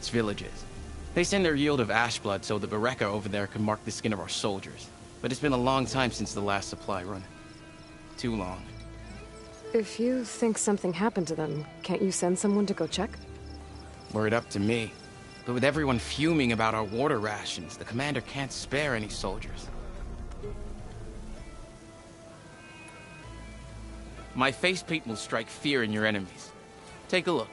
its villages. They send their yield of ash blood so the Bereka over there can mark the skin of our soldiers. But it's been a long time since the last supply run. Too long. If you think something happened to them, can't you send someone to go check? Were it up to me. But with everyone fuming about our water rations, the commander can't spare any soldiers. My face paint will strike fear in your enemies. Take a look.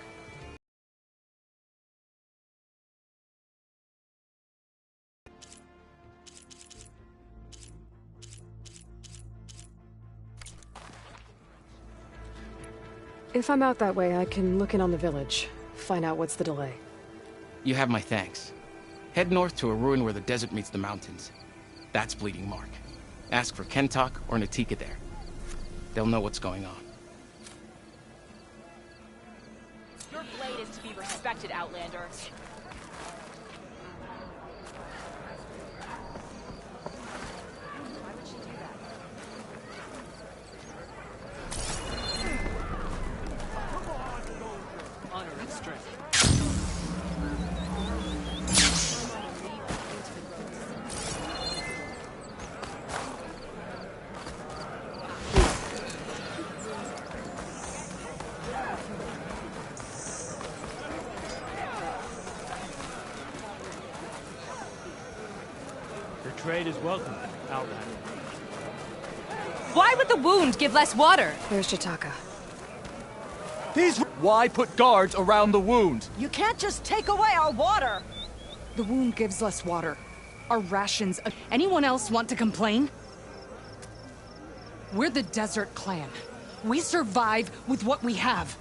If I'm out that way, I can look in on the village. Find out what's the delay. You have my thanks. Head north to a ruin where the desert meets the mountains. That's Bleeding Mark. Ask for Kentok or Natika there. They'll know what's going on. Your blade is to be respected, Outlander. Why would she do that? Honor and strength. Trade is welcome, Outlander. Why would the wound give less water? There's Jataka. Why put guards around the wound? You can't just take away our water! The wound gives less water. Our rations... Anyone else want to complain? We're the Desert Clan. We survive with what we have.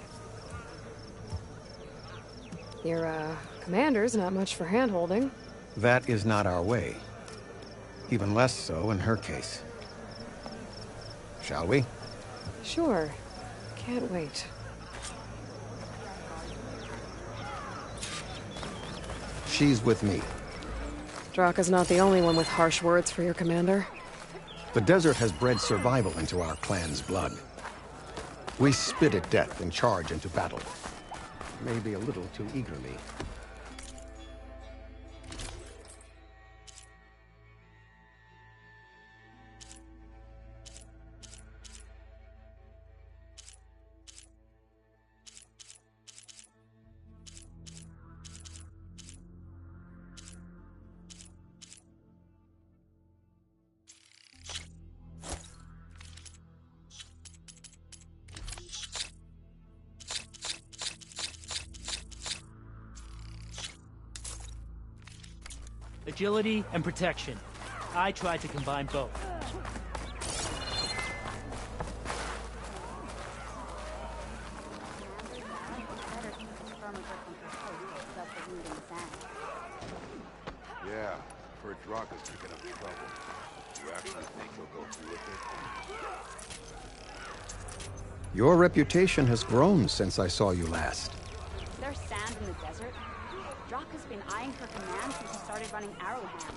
Your, commander's not much for hand-holding. That is not our way. Even less so in her case. Shall we? Sure. Can't wait. She's with me. Draka's not the only one with harsh words for your commander. The desert has bred survival into our clan's blood. We spit at death and charge into battle. Maybe a little too eagerly. Agility and protection. I tried to combine both. Yeah, heard Draka's picking up trouble. You actually think he'll go through with it? Your reputation has grown since I saw you last. Is there sand in the desert? Draka's been eyeing her command since he started running Arrowhand.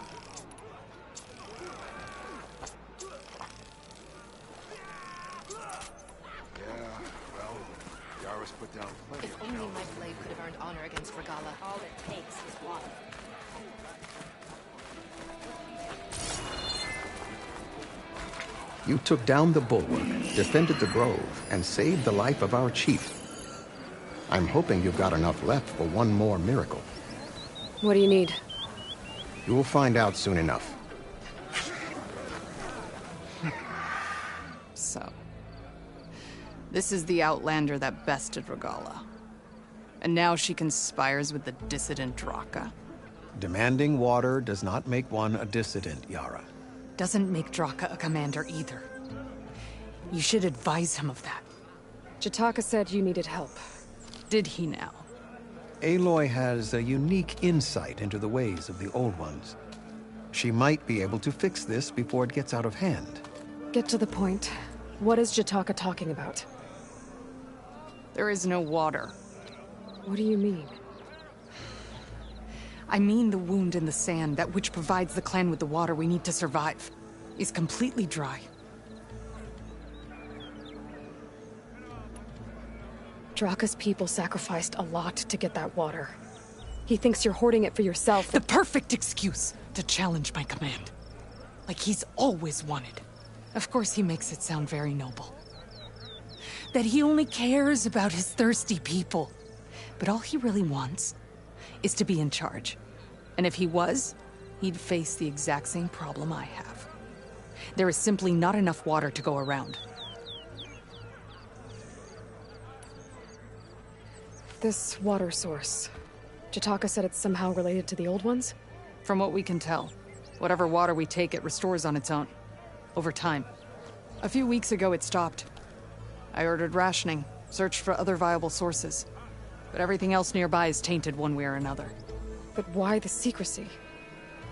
Yeah, well, Yara's put down plenty If of only cows. my blade could have earned honor against Regala. All it takes is one. You took down the bulwark, defended the grove, and saved the life of our chief. I'm hoping you've got enough left for one more miracle. What do you need? You'll find out soon enough. So... this is the Outlander that bested Regala. And now she conspires with the dissident Draka. Demanding water does not make one a dissident, Yara. Doesn't make Draka a commander either. You should advise him of that. Jataka said you needed help. Did he now? Aloy has a unique insight into the ways of the Old Ones. She might be able to fix this before it gets out of hand. Get to the point. What is Jataka talking about? There is no water. What do you mean? I mean the wound in the sand, that which provides the clan with the water we need to survive, is completely dry. Draka's people sacrificed a lot to get that water. He thinks you're hoarding it for yourself. The perfect excuse to challenge my command. Like he's always wanted. Of course he makes it sound very noble. That he only cares about his thirsty people. But all he really wants is to be in charge. And if he was, he'd face the exact same problem I have. There is simply not enough water to go around. This water source. Jataka said it's somehow related to the old ones? From what we can tell, whatever water we take, it restores on its own. Over time. A few weeks ago, it stopped. I ordered rationing, searched for other viable sources. But everything else nearby is tainted one way or another. But why the secrecy?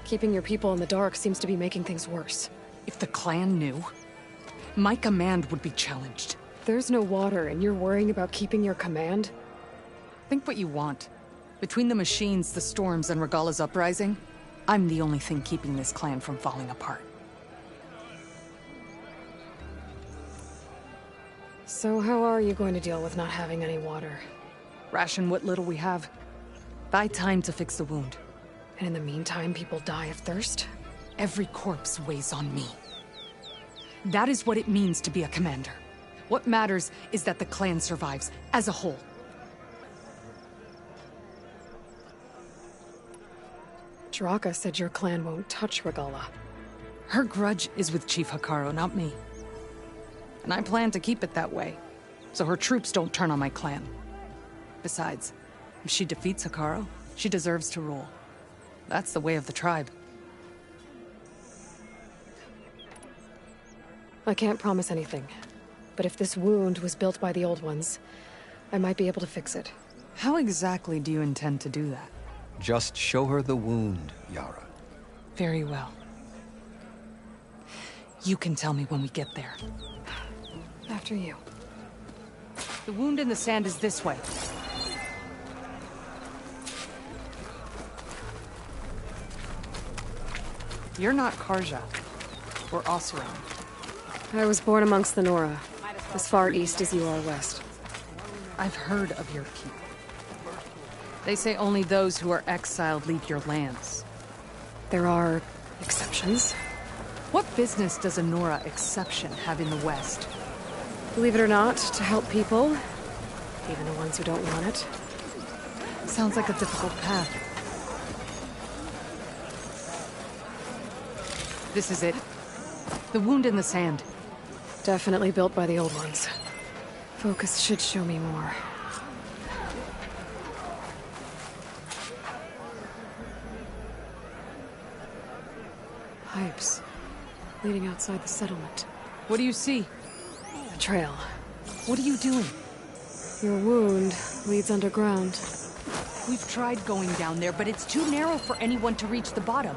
Keeping your people in the dark seems to be making things worse. If the clan knew, my command would be challenged. There's no water and you're worrying about keeping your command? Think what you want. Between the machines, the storms, and Regalla's uprising, I'm the only thing keeping this clan from falling apart. So how are you going to deal with not having any water? Ration what little we have. Buy time to fix the wound. And in the meantime, people die of thirst? Every corpse weighs on me. That is what it means to be a commander. What matters is that the clan survives, as a whole. Draka said your clan won't touch Regalla. Her grudge is with Chief Hekarro, not me. And I plan to keep it that way, so her troops don't turn on my clan. Besides, if she defeats Hekarro, she deserves to rule. That's the way of the tribe. I can't promise anything, but if this wound was built by the old ones, I might be able to fix it. How exactly do you intend to do that? Just show her the wound, Yara. Very well. You can tell me when we get there. After you. The wound in the sand is this way. You're not Karja, or Oseram. I was born amongst the Nora, as far east as you are west. I've heard of your people. They say only those who are exiled leave your lands. There are exceptions. What business does a Nora exception have in the West? Believe it or not, to help people, even the ones who don't want it. Sounds like a difficult path. This is it. The wound in the sand. Definitely built by the old ones. Focus should show me more. Pipes. Leading outside the settlement. What do you see? A trail. What are you doing? Your wound leads underground. We've tried going down there, but it's too narrow for anyone to reach the bottom.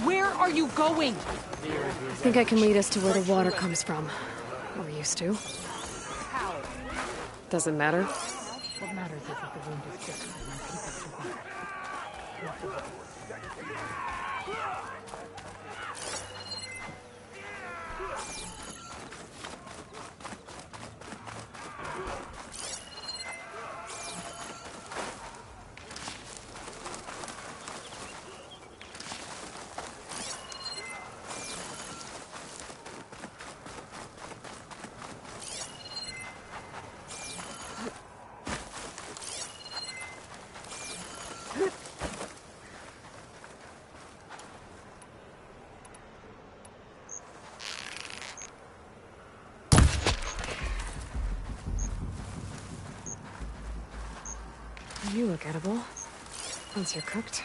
Where are you going? I think I can lead us to where the water comes from. Or used to. How? Doesn't matter. What matters is that the wound is fixed and my people survive. You look edible. Once you're cooked.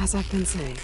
As I've been saying.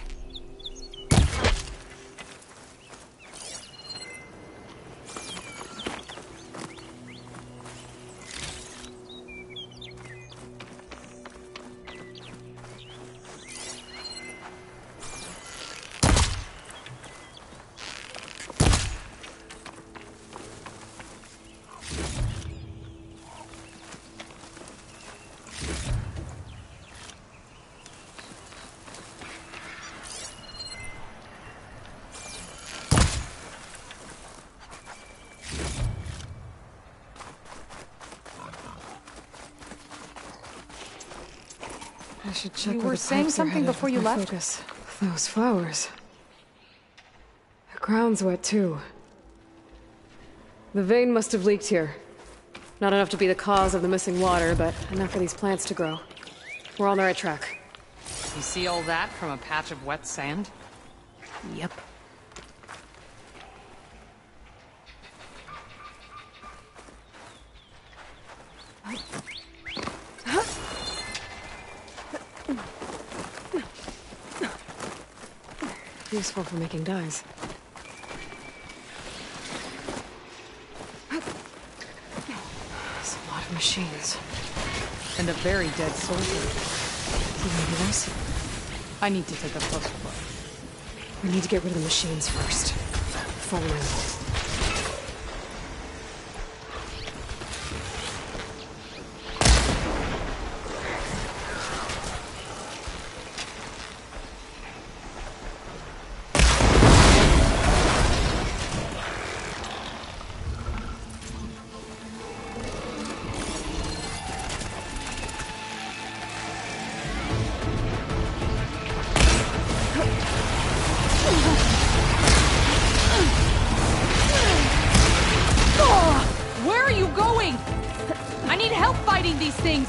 I should check. You where were the saying pipes are something headed before with you my left? Focus. Those flowers. The ground's wet too. The vein must have leaked here. Not enough to be the cause of the missing water, but enough for these plants to grow. We're on the right track. You see all that from a patch of wet sand? Yep. Useful for making dyes. It's a lot of machines. And a very dead soldier. Maybe this? I need to take a closer look. We need to get rid of the machines first. Follow me. Where are you going? I need help fighting these things!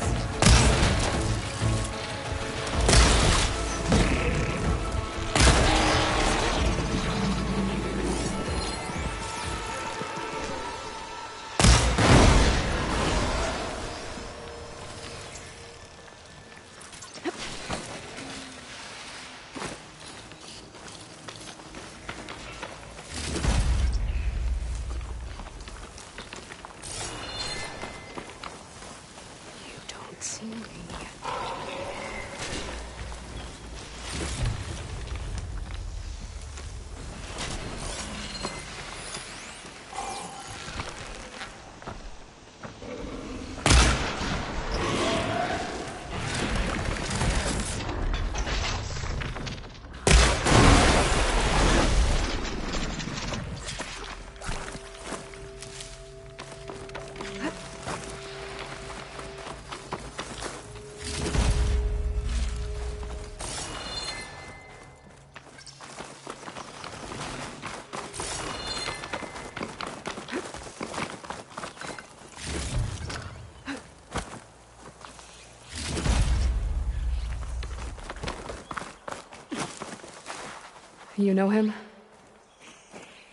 You know him?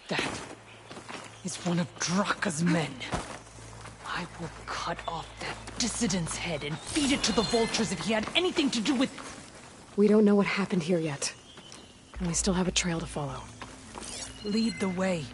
That is one of Draka's men. I will cut off that dissident's head and feed it to the vultures if he had anything to do with... We don't know what happened here yet. And we still have a trail to follow. Lead the way.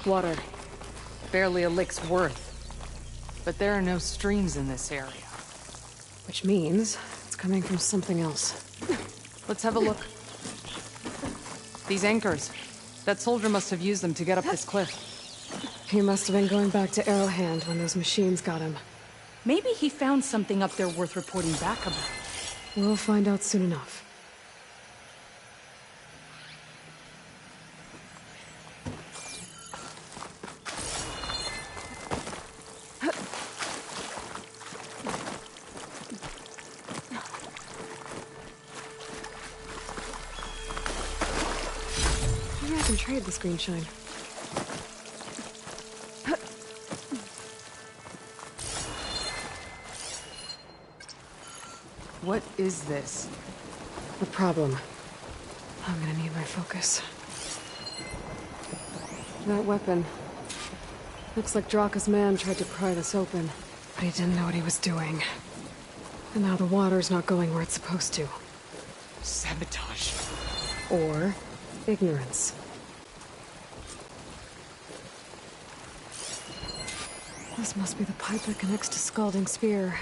Water. Barely a lick's worth. But there are no streams in this area. Which means it's coming from something else. Let's have a look. These anchors. That soldier must have used them to get up this cliff. He must have been going back to Arrowhand when those machines got him. Maybe he found something up there worth reporting back about. We'll find out soon enough. can trade this green shine. What is this? The problem. I'm gonna need my focus. That weapon. Looks like Draka's man tried to pry this open, but he didn't know what he was doing. And now the water's not going where it's supposed to. Sabotage. Or ignorance. This must be the pipe that connects to Scalding Spear.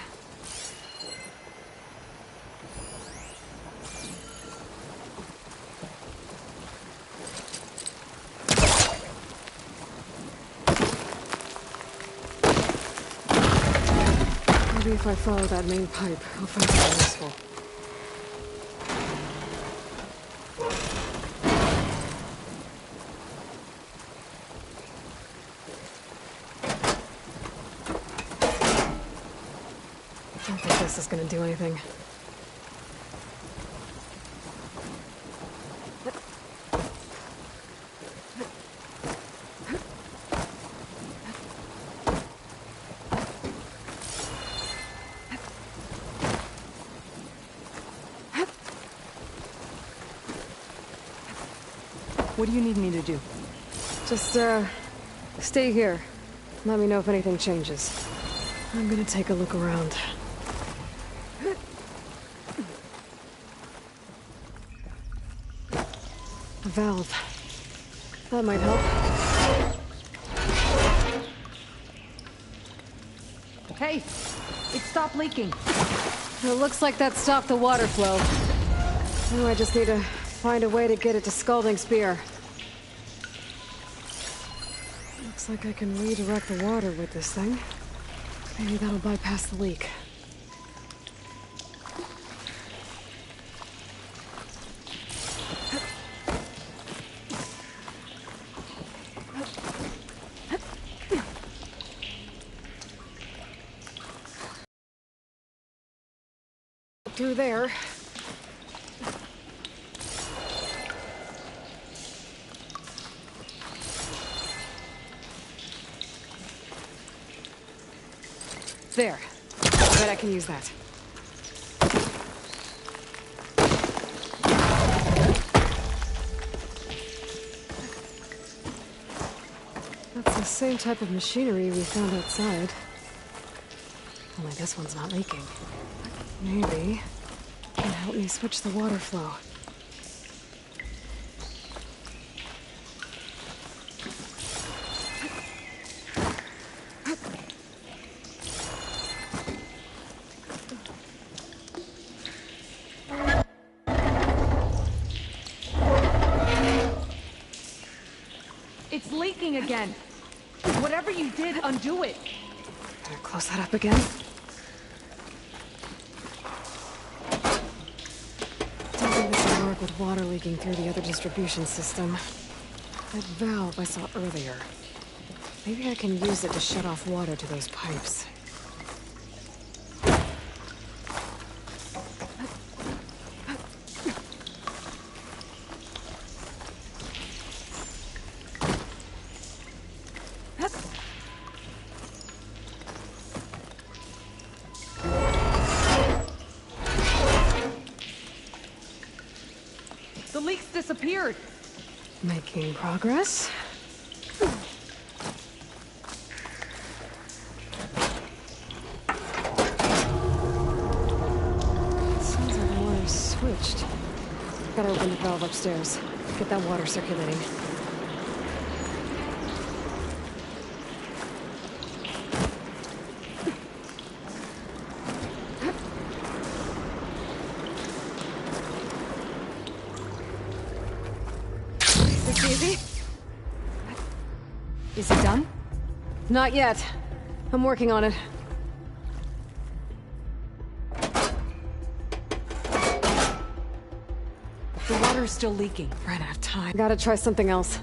Maybe if I follow that main pipe, I'll find something useful. I don't think this is gonna do anything. What do you need me to do? Just, stay here. Let me know if anything changes. I'm gonna take a look around. A valve. That might help. Hey, it stopped leaking. It looks like that stopped the water flow. Now I just need to find a way to get it to Scalding Spear. Looks like I can redirect the water with this thing. Maybe that'll bypass the leak. Through there. There. I bet I can use that. That's the same type of machinery we found outside. Only this one's not leaking. Maybe it can help me switch the water flow. It's leaking again. Whatever you did, undo it. Better close that up again. Don't think this will work with water leaking through the other distribution system. That valve I saw earlier. Maybe I can use it to shut off water to those pipes. The leak's disappeared. Making progress. Sounds like the water's switched. Gotta open the valve upstairs. Get that water circulating. Is it done? Not yet. I'm working on it. The water's still leaking. Ran out of time. Gotta try something else.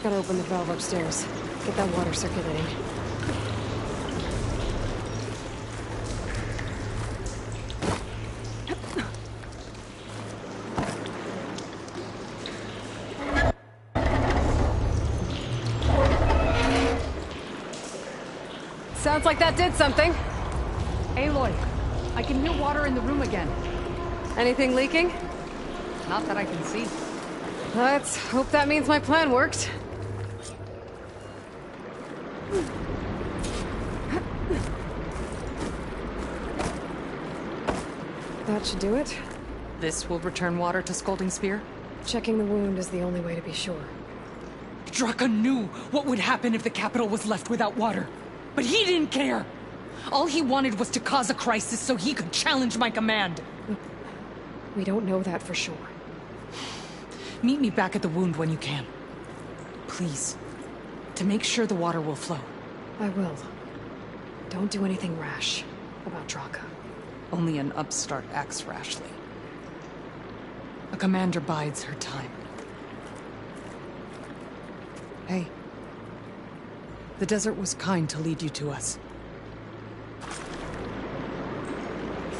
Gotta open the valve upstairs. Get that water circulating. Sounds like that did something. Aloy, I can hear water in the room again. Anything leaking? Not that I can see. Let's hope that means my plan worked. That should do it. This will return water to Scalding Spear? Checking the wound is the only way to be sure. Draka knew what would happen if the capital was left without water. But he didn't care! All he wanted was to cause a crisis so he could challenge my command. We don't know that for sure. Meet me back at the wound when you can. Please. To make sure the water will flow. I will. Don't do anything rash about Draka. Only an upstart acts rashly. A commander bides her time. Hey. The desert was kind to lead you to us.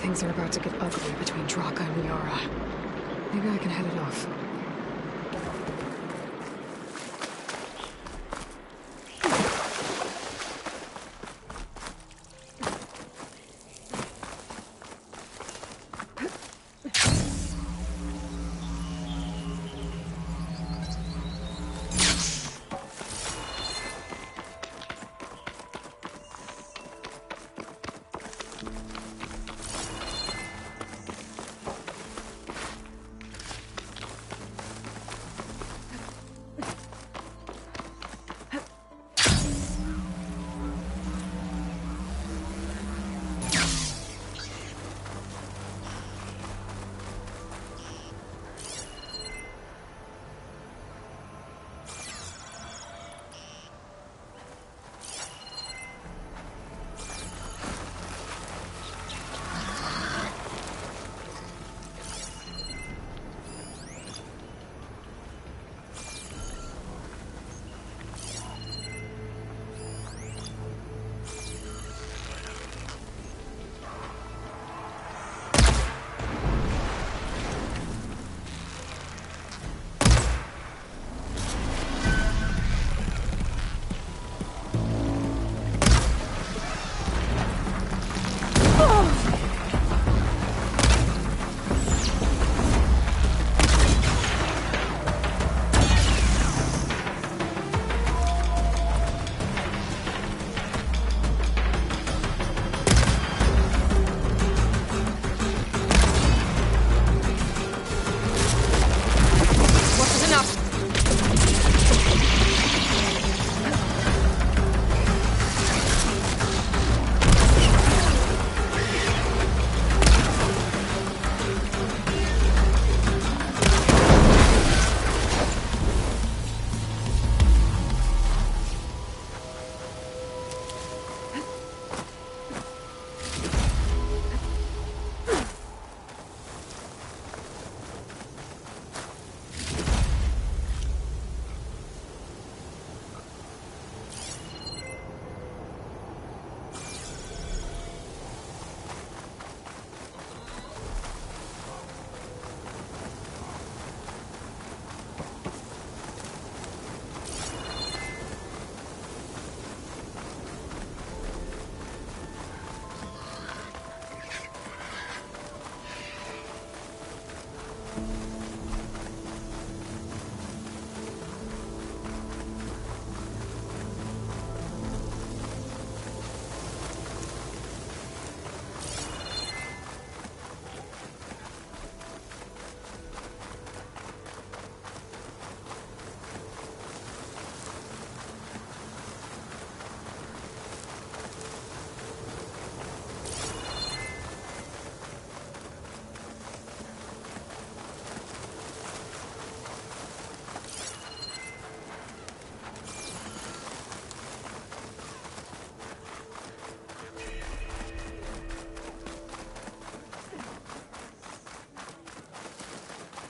Things are about to get ugly between Draka and Yara. Maybe I can head it off.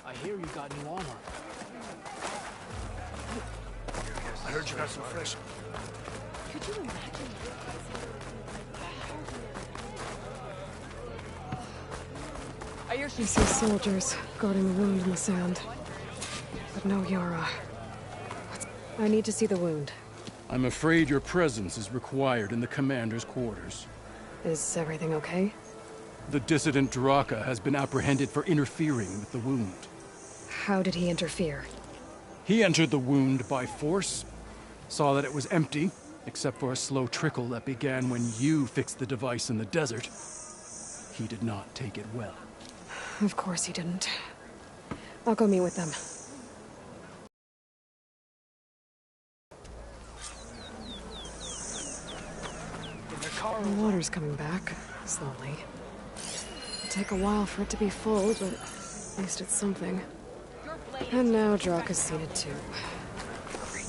I hear you got new armor. heard you got some fresh. Could you imagine? I see soldiers guarding the wound in the sand. But no Yara. I need to see the wound. I'm afraid your presence is required in the commander's quarters. Is everything okay? The dissident Draka has been apprehended for interfering with the wound. How did he interfere? He entered the wound by force, saw that it was empty, except for a slow trickle that began when you fixed the device in the desert. He did not take it well. Of course he didn't. I'll go meet with them. The water's coming back, slowly. It'll take a while for it to be full, but at least it's something. And now Draka's seen it too. Great.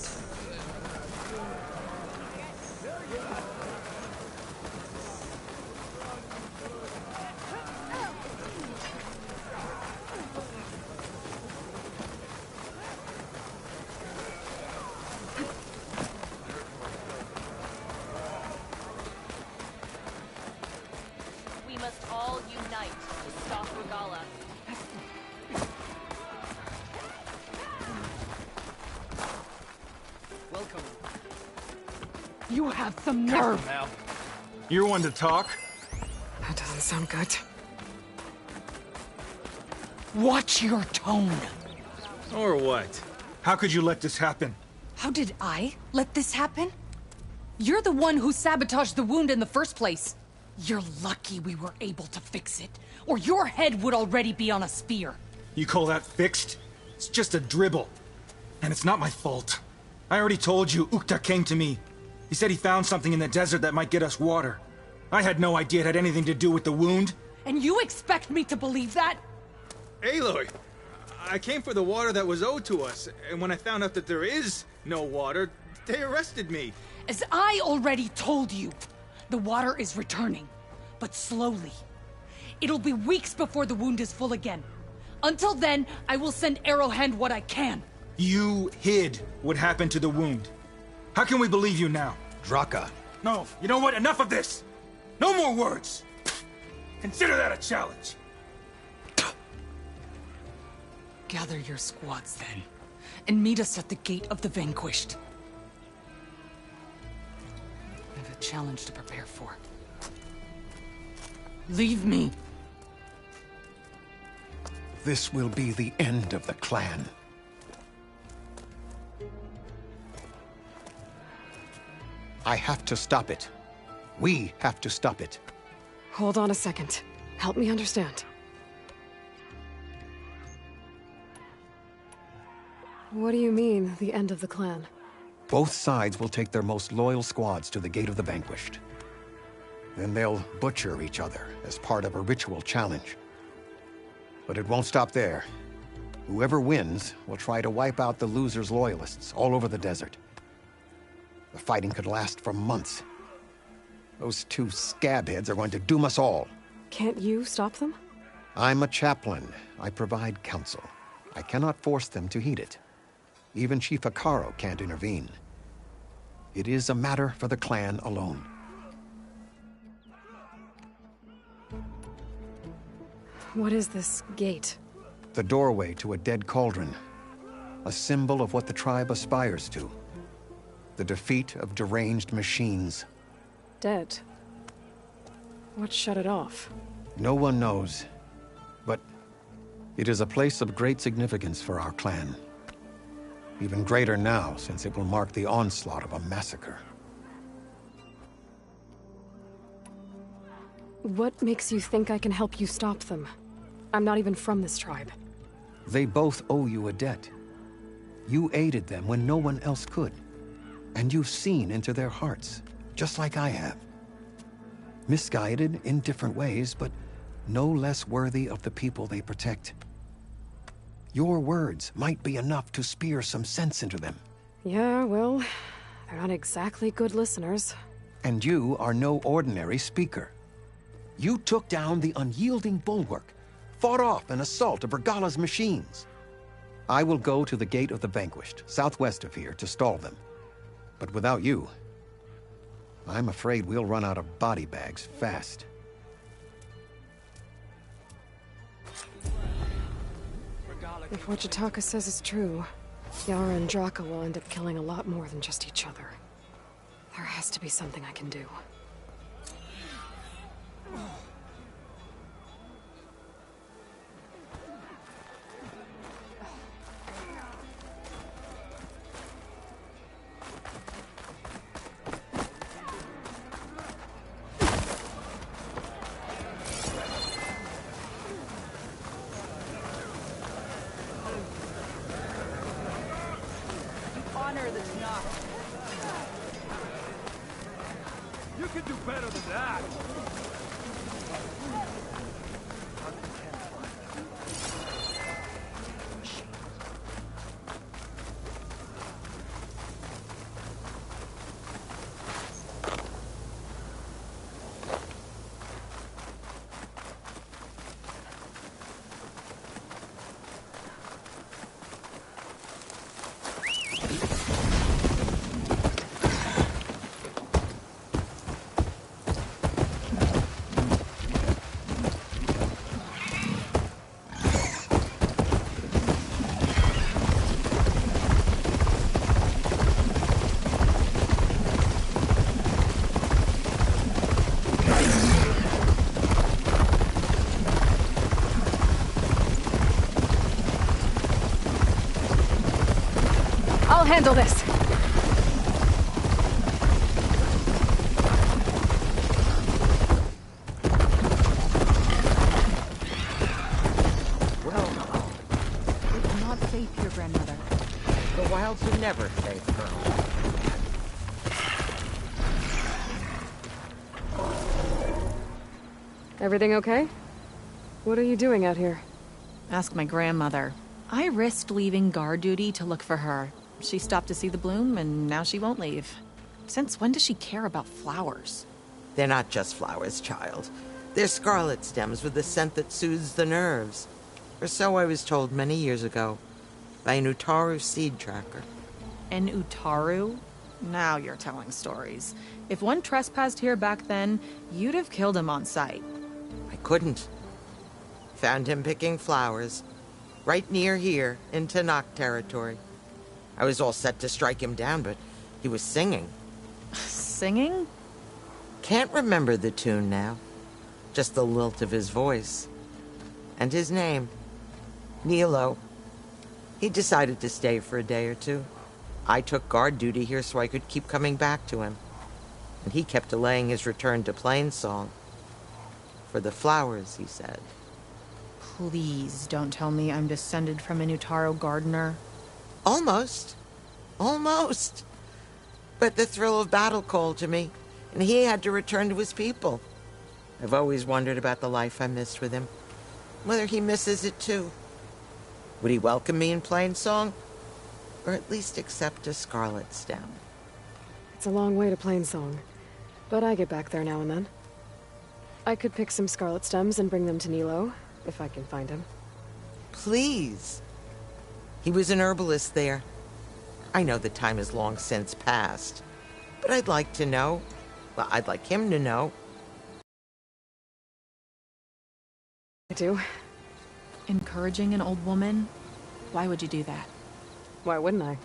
We must all unite to stop Regala. Welcome. You have some nerve. Now, you're one to talk. That doesn't sound good. Watch your tone. Or what? How could you let this happen? How did I let this happen? You're the one who sabotaged the wound in the first place. You're lucky we were able to fix it, or your head would already be on a spear. You call that fixed? It's just a dribble. And it's not my fault. I already told you, Ukta came to me. He said he found something in the desert that might get us water. I had no idea it had anything to do with the wound. And you expect me to believe that? Aloy, I came for the water that was owed to us, and when I found out that there is no water, they arrested me. As I already told you, the water is returning, but slowly. It'll be weeks before the wound is full again. Until then, I will send Arrowhand what I can. You hid what happened to the wound. How can we believe you now? Draka. No, you know what? Enough of this! No more words! Consider that a challenge. Gather your squads then, and meet us at the Gate of the Vanquished. I have a challenge to prepare for. Leave me. This will be the end of the clan. I have to stop it. We have to stop it. Hold on a second. Help me understand. What do you mean, the end of the clan? Both sides will take their most loyal squads to the Gate of the Vanquished. Then they'll butcher each other as part of a ritual challenge. But it won't stop there. Whoever wins will try to wipe out the loser's loyalists all over the desert. The fighting could last for months. Those two scabheads are going to doom us all. Can't you stop them? I'm a chaplain. I provide counsel. I cannot force them to heed it. Even Chief Hekarro can't intervene. It is a matter for the clan alone. What is this gate? The doorway to a dead cauldron. A symbol of what the tribe aspires to. The defeat of deranged machines. Dead. What shut it off? No one knows. But it is a place of great significance for our clan. Even greater now, since it will mark the onslaught of a massacre. What makes you think I can help you stop them? I'm not even from this tribe. They both owe you a debt. You aided them when no one else could. And you've seen into their hearts, just like I have. Misguided in different ways, but no less worthy of the people they protect. Your words might be enough to spear some sense into them. Yeah, well, they're not exactly good listeners. And you are no ordinary speaker. You took down the unyielding bulwark, fought off an assault of Regala's machines. I will go to the Gate of the Vanquished, southwest of here, to stall them. But without you, I'm afraid we'll run out of body bags fast. If what Jataka says is true, Yara and Draka will end up killing a lot more than just each other. There has to be something I can do. Honor the Tanakh. You can do better than that! I'll handle this! Well, it's not safe here, grandmother. The wilds are never safe, girl. Everything okay? What are you doing out here? Ask my grandmother. I risked leaving guard duty to look for her. She stopped to see the bloom, and now she won't leave. Since when does she care about flowers? They're not just flowers, child. They're scarlet stems with a scent that soothes the nerves. Or so I was told many years ago by an Utaru seed tracker. An Utaru? Now you're telling stories. If one trespassed here back then, you'd have killed him on sight. I couldn't. Found him picking flowers, right near here in Tanakh territory. I was all set to strike him down, but he was singing. Singing? Can't remember the tune now. Just the lilt of his voice. And his name. Nilo. He decided to stay for a day or two. I took guard duty here so I could keep coming back to him. And he kept delaying his return to Plainsong. For the flowers, he said. Please don't tell me I'm descended from an Utaru gardener. Almost. Almost. But the thrill of battle called to me, and he had to return to his people. I've always wondered about the life I missed with him. Whether he misses it too. Would he welcome me in Plainsong? Or at least accept a scarlet stem? It's a long way to Plainsong, but I get back there now and then. I could pick some scarlet stems and bring them to Nilo, if I can find him. Please. He was an herbalist there. I know the time has long since passed, but I'd like to know. Well, I'd like him to know. I do. Encouraging an old woman? Why would you do that? Why wouldn't I?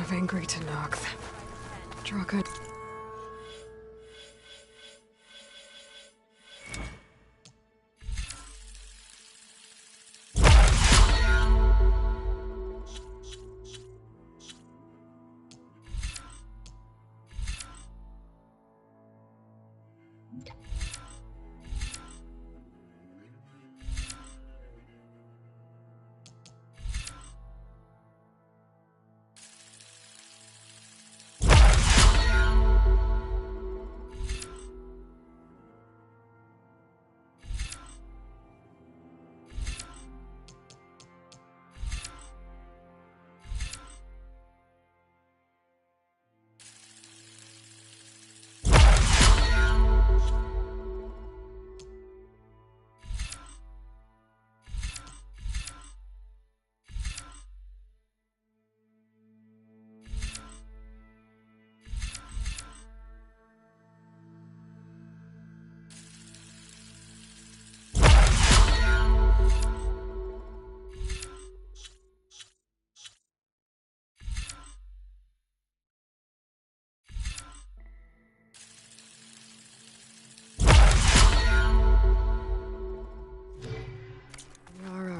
Vengri to Noct. Draka.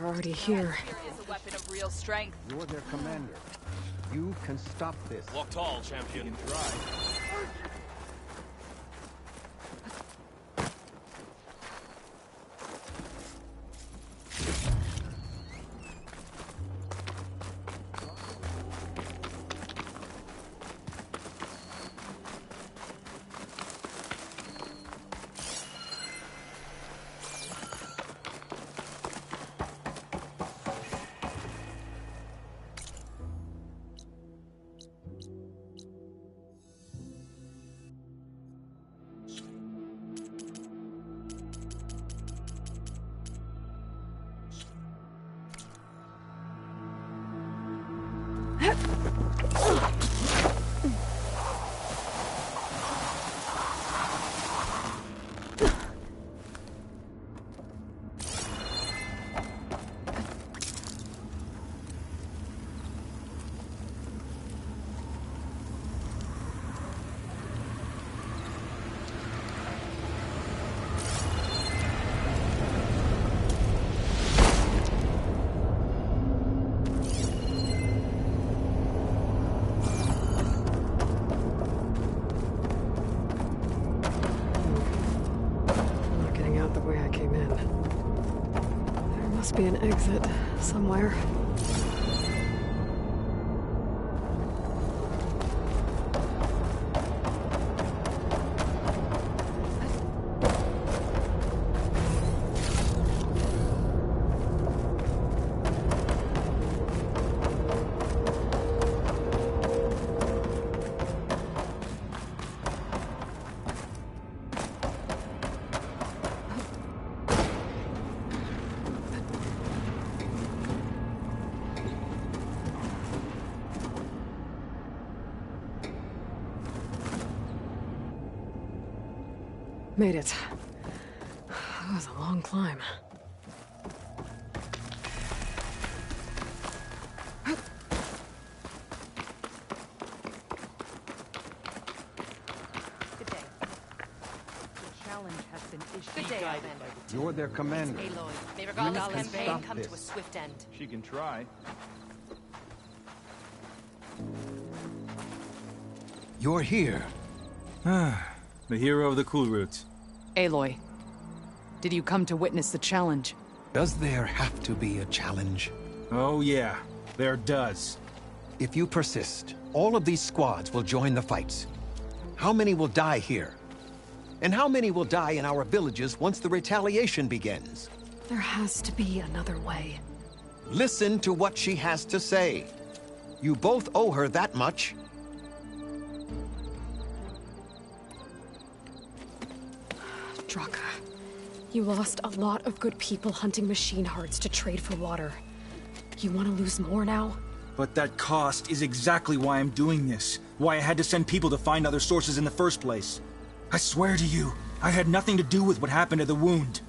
Already here. Is a weapon of real strength. You're their commander. You can stop this. Walk tall, champion. Try. Be an exit somewhere. Made it. That was a long climb. Good day. The challenge has been issued. Good day, Commander. You're their commander. Aloy, may Regalla's campaign come to a swift end. She can try. You're here. The hero of the Cool Roots. Aloy, did you come to witness the challenge? Does there have to be a challenge? Oh yeah, there does. If you persist, all of these squads will join the fights. How many will die here? And how many will die in our villages once the retaliation begins? There has to be another way. Listen to what she has to say. You both owe her that much. Draka, you lost a lot of good people hunting machine hearts to trade for water. You want to lose more now? But that cost is exactly why I'm doing this. Why I had to send people to find other sources in the first place. I swear to you, I had nothing to do with what happened at the wound.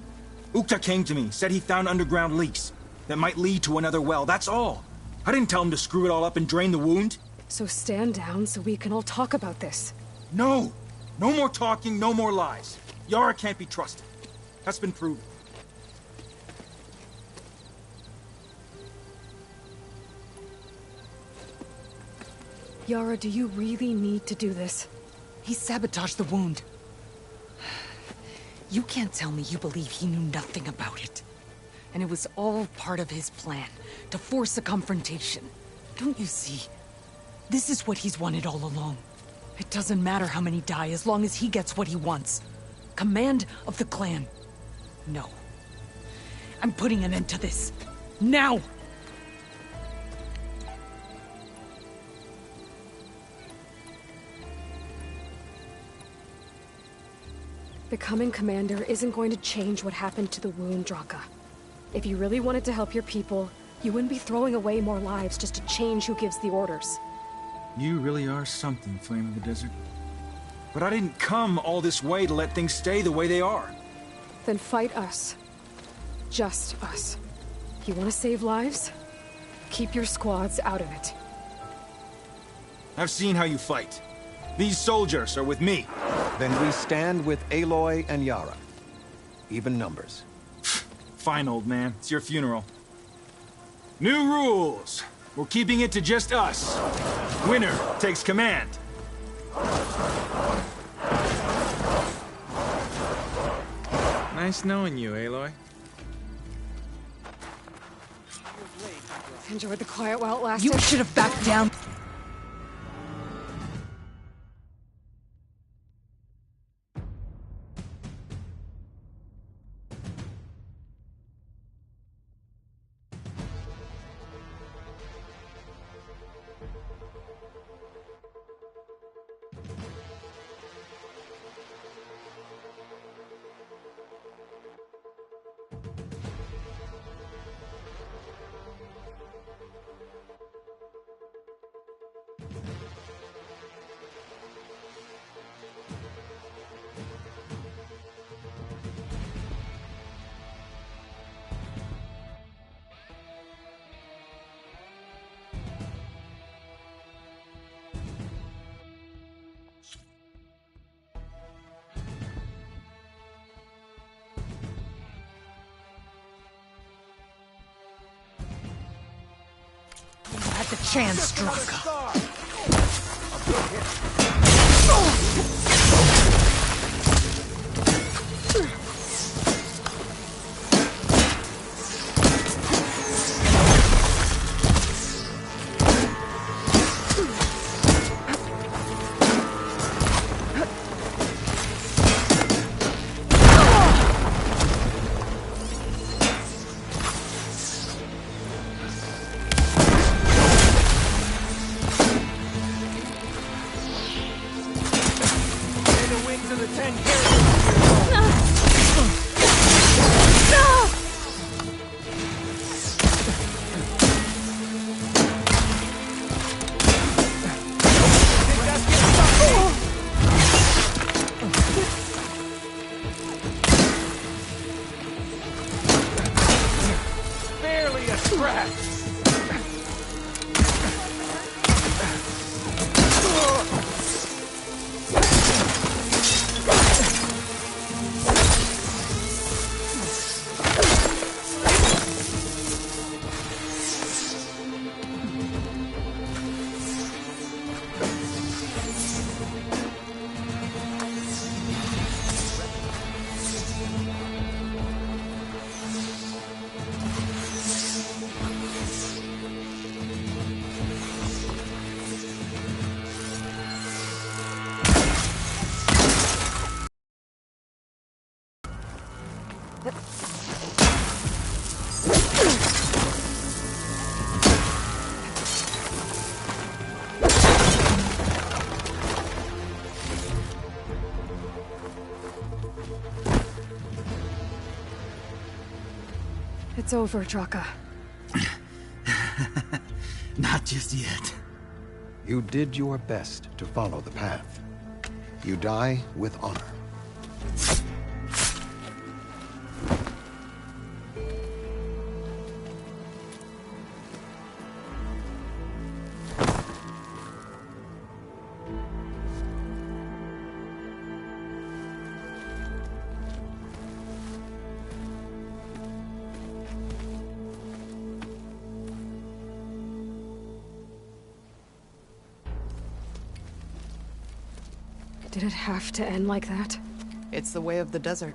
Ukta came to me, said he found underground leaks that might lead to another well, that's all. I didn't tell him to screw it all up and drain the wound. So stand down so we can all talk about this. No! No more talking, no more lies. Yara can't be trusted. That's been proven. Yara, do you really need to do this? He sabotaged the wound. You can't tell me you believe he knew nothing about it. And it was all part of his plan, to force a confrontation. Don't you see? This is what he's wanted all along. It doesn't matter how many die as long as he gets what he wants. Command of the clan. No. I'm putting an end to this. Now! Becoming commander isn't going to change what happened to the wound, Draka. If you really wanted to help your people, you wouldn't be throwing away more lives just to change who gives the orders. You really are something, Flame of the Desert. But I didn't come all this way to let things stay the way they are. Then fight us. Just us. You want to save lives? Keep your squads out of it. I've seen how you fight. These soldiers are with me. Then we stand with Aloy and Yara. Even numbers. Fine, old man. It's your funeral. New rules. We're keeping it to just us. Winner takes command. Nice knowing you, Aloy. Enjoyed the quiet while it lasted. You should have backed down. Had the chance, Draka. It's over, Draka. Not just yet. You did your best to follow the path. You die with honor. Did it have to end like that? It's the way of the desert.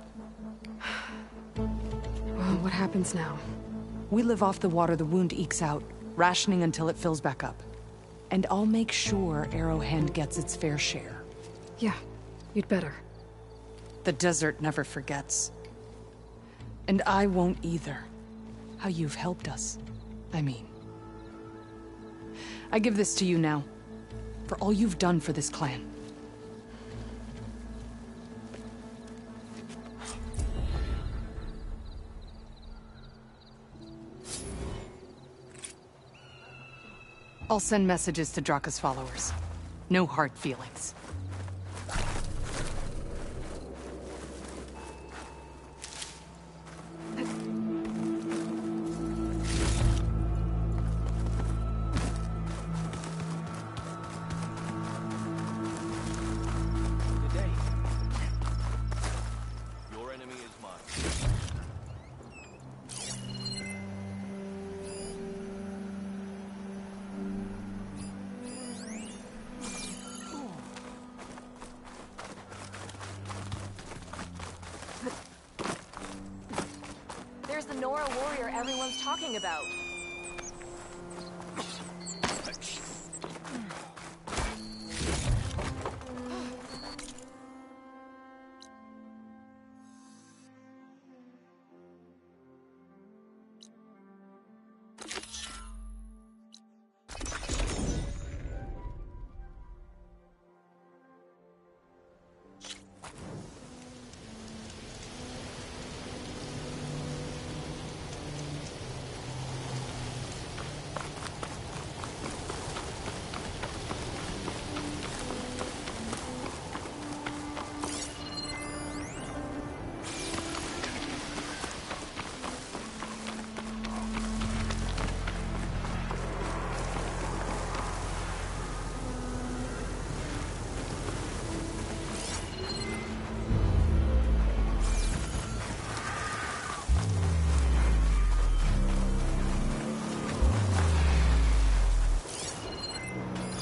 Well, what happens now? We live off the water the wound ekes out, rationing until it fills back up. And I'll make sure Arrowhand gets its fair share. Yeah, you'd better. The desert never forgets. And I won't either. How you've helped us, I mean. I give this to you now, for all you've done for this clan. I'll send messages to Draka's followers. No hard feelings. Your enemy is mine. There's the Nora warrior everyone's talking about.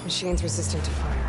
Machine's resistant to fire.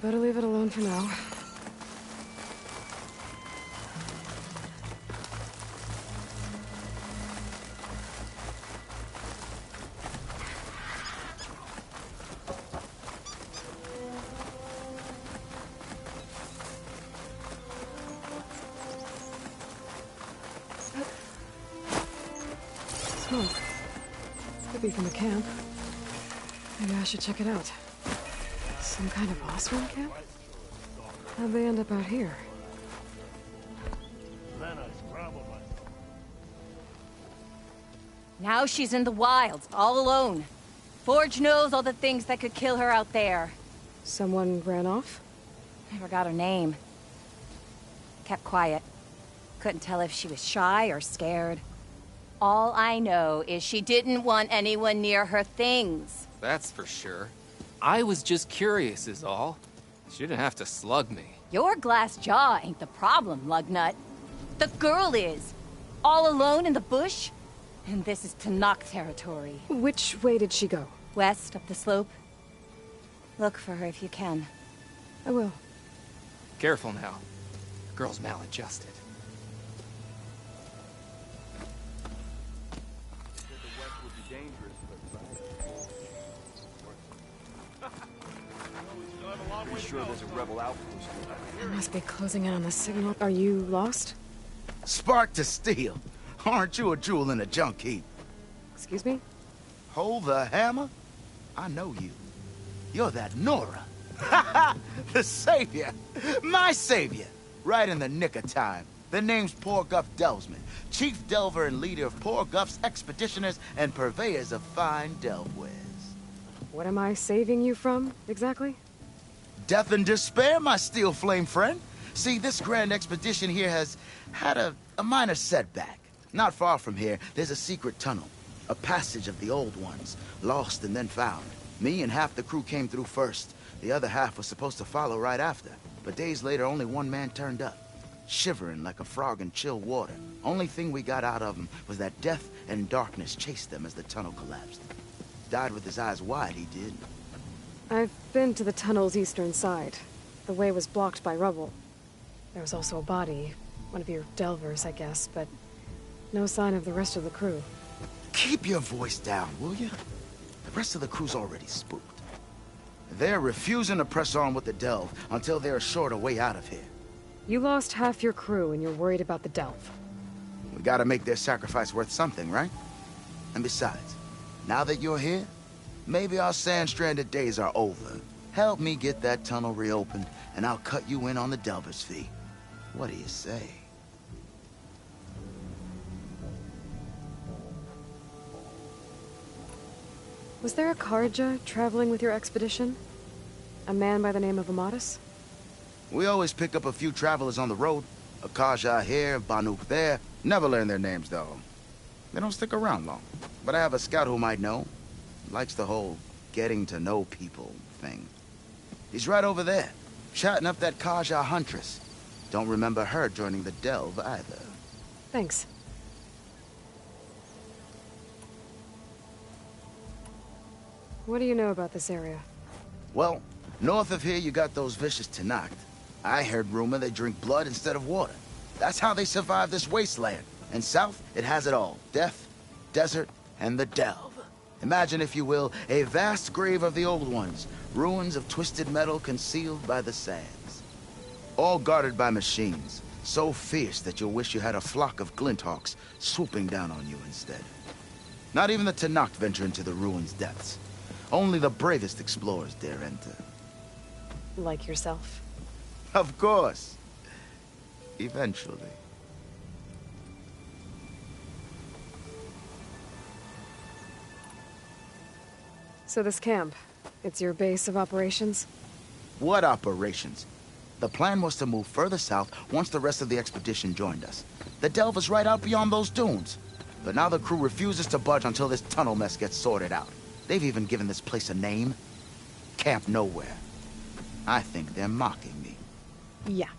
Better leave it alone for now. Smoke. Could be from the camp. Maybe I should check it out. Some kind of Osran camp? How'd they end up out here? Now she's in the wilds, all alone. Forge knows all the things that could kill her out there. Someone ran off? I forgot her name. Kept quiet. Couldn't tell if she was shy or scared. All I know is she didn't want anyone near her things. That's for sure. I was just curious is all. She didn't have to slug me. Your glass jaw ain't the problem, Lugnut. The girl is. All alone in the bush. And this is Tenakth territory. Which way did she go? West, up the slope. Look for her if you can. I will. Careful now. The girl's maladjusted. Pretty sure there's a rebel outpost. They must be closing in on the signal. Are you lost? Spark to steel. Aren't you a jewel in a junk heap? Excuse me? Hold the hammer? I know you. You're that Nora. The savior. My savior. Right in the nick of time. The name's Porguff Delvesman, chief delver and leader of Porguff's expeditioners and purveyors of fine delve wares. What am I saving you from, exactly? Death and despair, my steel flame friend. See, this grand expedition here has had a minor setback. Not far from here, there's a secret tunnel. A passage of the old ones, lost and then found. Me and half the crew came through first. The other half was supposed to follow right after. But days later, only one man turned up. Shivering like a frog in chill water. Only thing we got out of him was that death and darkness chased them as the tunnel collapsed. Died with his eyes wide, he did. I've been to the tunnel's eastern side. The way was blocked by rubble. There was also a body. One of your delvers, I guess, but no sign of the rest of the crew. Keep your voice down, will you? The rest of the crew's already spooked. They're refusing to press on with the delve until they're assured a way out of here. You lost half your crew and you're worried about the delve. We gotta make their sacrifice worth something, right? And besides, now that you're here, maybe our sand-stranded days are over. Help me get that tunnel reopened, and I'll cut you in on the delver's fee. What do you say? Was there a Carja traveling with your expedition? A man by the name of Amadis? We always pick up a few travelers on the road. A Carja here, Banuk there. Never learn their names, though. They don't stick around long. But I have a scout who might know. Likes the whole getting to know people thing. He's right over there, chatting up that Carja huntress. Don't remember her joining the delve either. Thanks. What do you know about this area? Well, north of here you got those vicious Tenakth. I heard rumor they drink blood instead of water. That's how they survive this wasteland. And south, it has it all. Death, desert, and the delve. Imagine, if you will, a vast grave of the old ones. Ruins of twisted metal concealed by the sands. All guarded by machines. So fierce that you'll wish you had a flock of glinthawks swooping down on you instead. Not even the Tenakth venture into the ruins' depths. Only the bravest explorers dare enter. Like yourself? Of course. Eventually. So this camp, it's your base of operations? What operations? The plan was to move further south once the rest of the expedition joined us. The delve is right out beyond those dunes. But now the crew refuses to budge until this tunnel mess gets sorted out. They've even given this place a name. Camp Nowhere. I think they're mocking me. Yeah,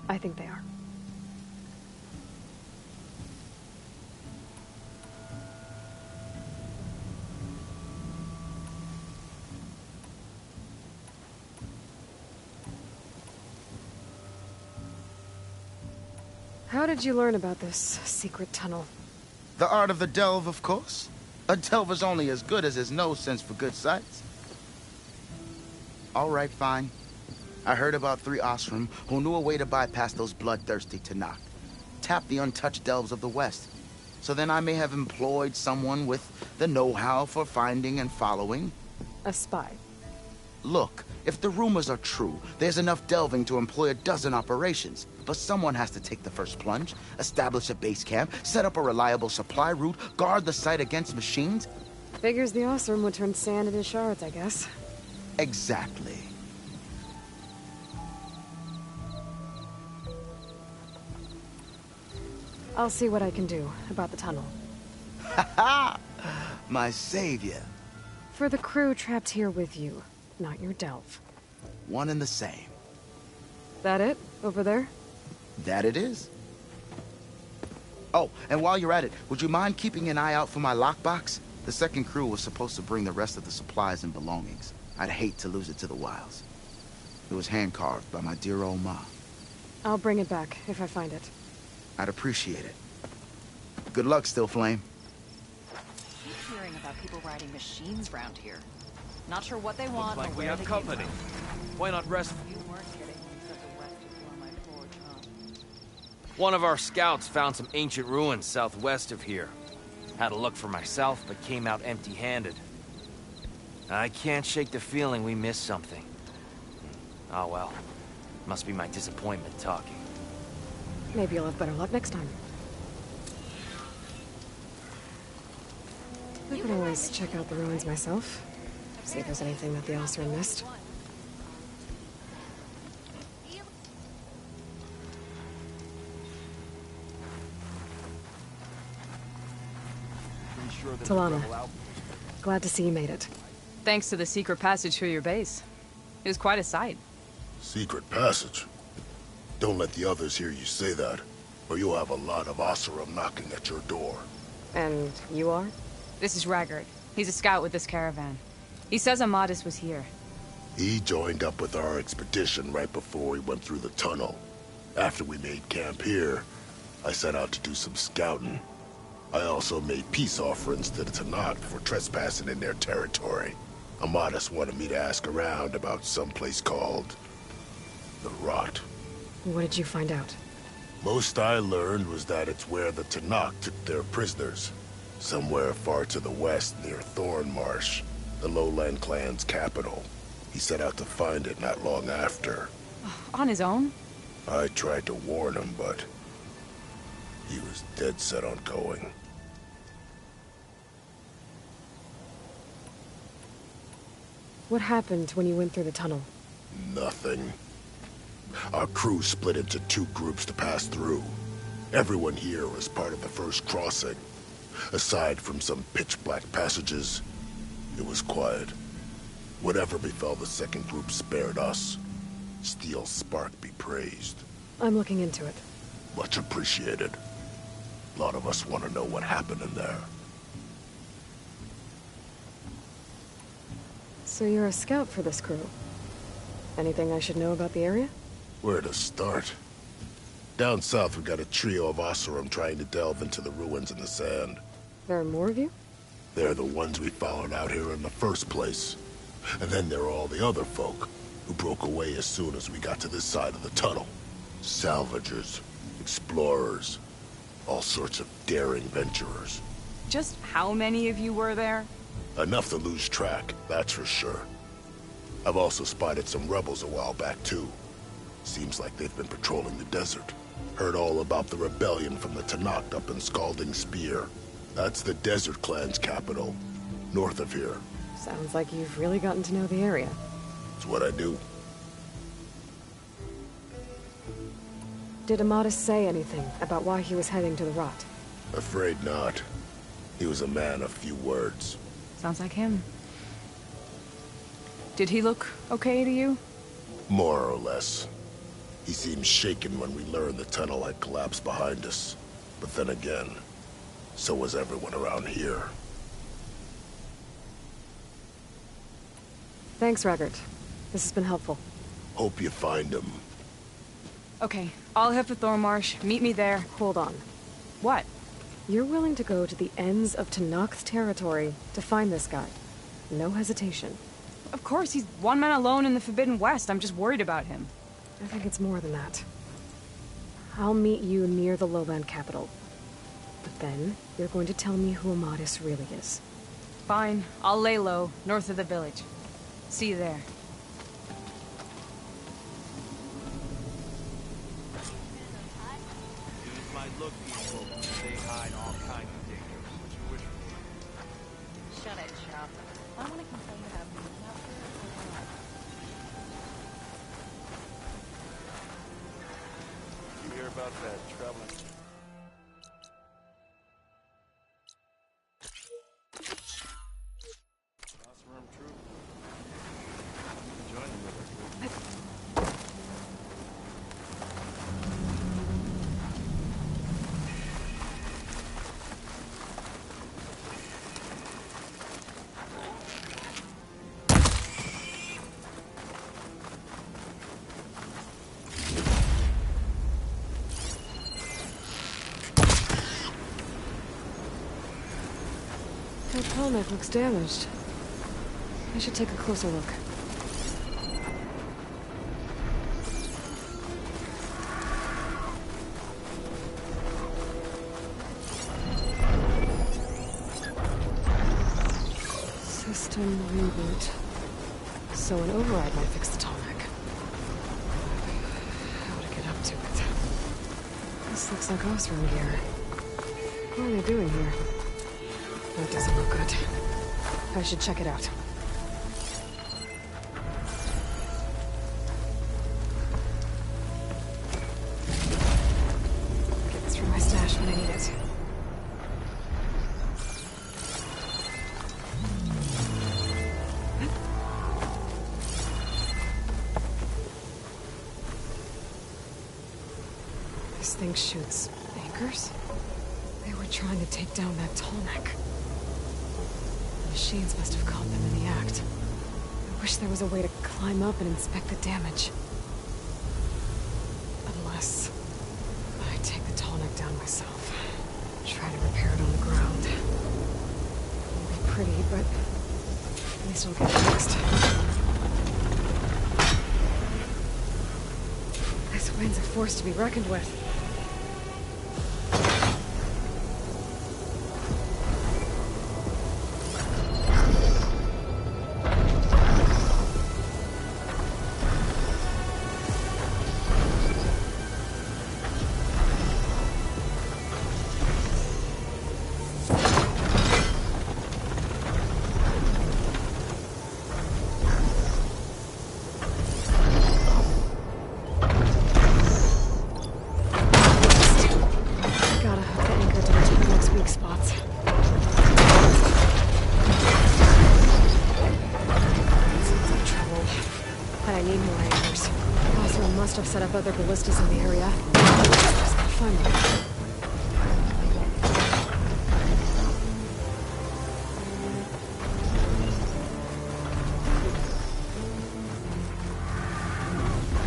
I think they are. How did you learn about this secret tunnel? The art of the delve, of course. A delver's only as good as his nose sense for good sights. All right, fine. I heard about 3 Osram who knew a way to bypass those bloodthirsty Tenakth. Tap the untouched delves of the West. So then I may have employed someone with the know-how for finding and following. A spy. Look, if the rumors are true, there's enough delving to employ a dozen operations. But someone has to take the first plunge, establish a base camp, set up a reliable supply route, guard the site against machines. Figures the Oseram would turn sand into shards, I guess. Exactly. I'll see what I can do about the tunnel. Ha ha! My savior. For the crew trapped here with you, not your delve. One and the same. That it? Over there? That it is. Oh, and while you're at it, would you mind keeping an eye out for my lockbox? The second crew was supposed to bring the rest of the supplies and belongings. I'd hate to lose it to the wilds. It was hand-carved by my dear old ma. I'll bring it back if I find it. I'd appreciate it. Good luck, Stillflame. Keep hearing about people riding machines round here. Not sure what they want. Looks like or we where have they company. came from. Why not rest? You weren't kidding when you said the West is where my forge, huh? One of our scouts found some ancient ruins southwest of here. Had a look for myself, but came out empty-handed. I can't shake the feeling we missed something. Oh well. Must be my disappointment talking. Maybe you'll have better luck next time. I could always check out the ruins myself. See if there's anything that the Oseram missed. Talana, glad to see you made it. Thanks to the secret passage through your base. It was quite a sight. Secret passage? Don't let the others hear you say that, or you'll have a lot of Oseram knocking at your door. And you are? This is Raggard. He's a scout with this caravan. He says Amadis was here. He joined up with our expedition right before we went through the tunnel. After we made camp here, I set out to do some scouting. I also made peace offerings to the Tenakth for trespassing in their territory. Amadis wanted me to ask around about some place called the Rot. What did you find out? Most I learned was that it's where the Tenakth took their prisoners. Somewhere far to the west near Thornmarsh, the Lowland clan's capital. He set out to find it not long after. On his own? I tried to warn him, but he was dead set on going. What happened when you went through the tunnel? Nothing. Our crew split into two groups to pass through. Everyone here was part of the first crossing. Aside from some pitch-black passages, it was quiet. Whatever befell the second group spared us. Steel Spark be praised. I'm looking into it. Much appreciated. A lot of us want to know what happened in there. So you're a scout for this crew. Anything I should know about the area? Where to start? Down south, we got a trio of Oseram trying to delve into the ruins in the sand. There are more of you? They're the ones we followed out here in the first place. And then there are all the other folk, who broke away as soon as we got to this side of the tunnel. Salvagers, explorers, all sorts of daring venturers. Just how many of you were there? Enough to lose track, that's for sure. I've also spotted some rebels a while back, too. Seems like they've been patrolling the desert. Heard all about the rebellion from the Tenakth up in Scalding Spear. That's the Desert Clan's capital, north of here. Sounds like you've really gotten to know the area. It's what I do. Did Amadis say anything about why he was heading to the Rot? Afraid not. He was a man of few words. Sounds like him. Did he look okay to you? More or less. He seemed shaken when we learned the tunnel had collapsed behind us. But then again, so was everyone around here. Thanks, Raggard. This has been helpful. Hope you find him. Okay, I'll head for Thornmarsh. Meet me there. Hold on. What? You're willing to go to the ends of Tenakth territory to find this guy. No hesitation. Of course, he's one man alone in the Forbidden West. I'm just worried about him. I think it's more than that. I'll meet you near the Lowland capital. But then, you're going to tell me who Amadis really is. Fine. I'll lay low, north of the village. See you there. I want to complain about being out here a lot. You hear about that traveling? Awesome room, true. Join them with us. That helmet looks damaged. I should take a closer look. System reboot. So an override might fix the Tallneck. How to get up to it? This looks like Osram gear. What are they doing here? That doesn't look good. I should check it out. Get this from my stash when I need it. This thing shoots anchors? They were trying to take down that Tallneck. The machines must have caught them in the act. I wish there was a way to climb up and inspect the damage. Unless I take the Tallneck down myself. Try to repair it on the ground. Won't be pretty, but at least it'll get fixed. This wind's a force to be reckoned with. Have set up other ballistas in the area. Just gotta find them.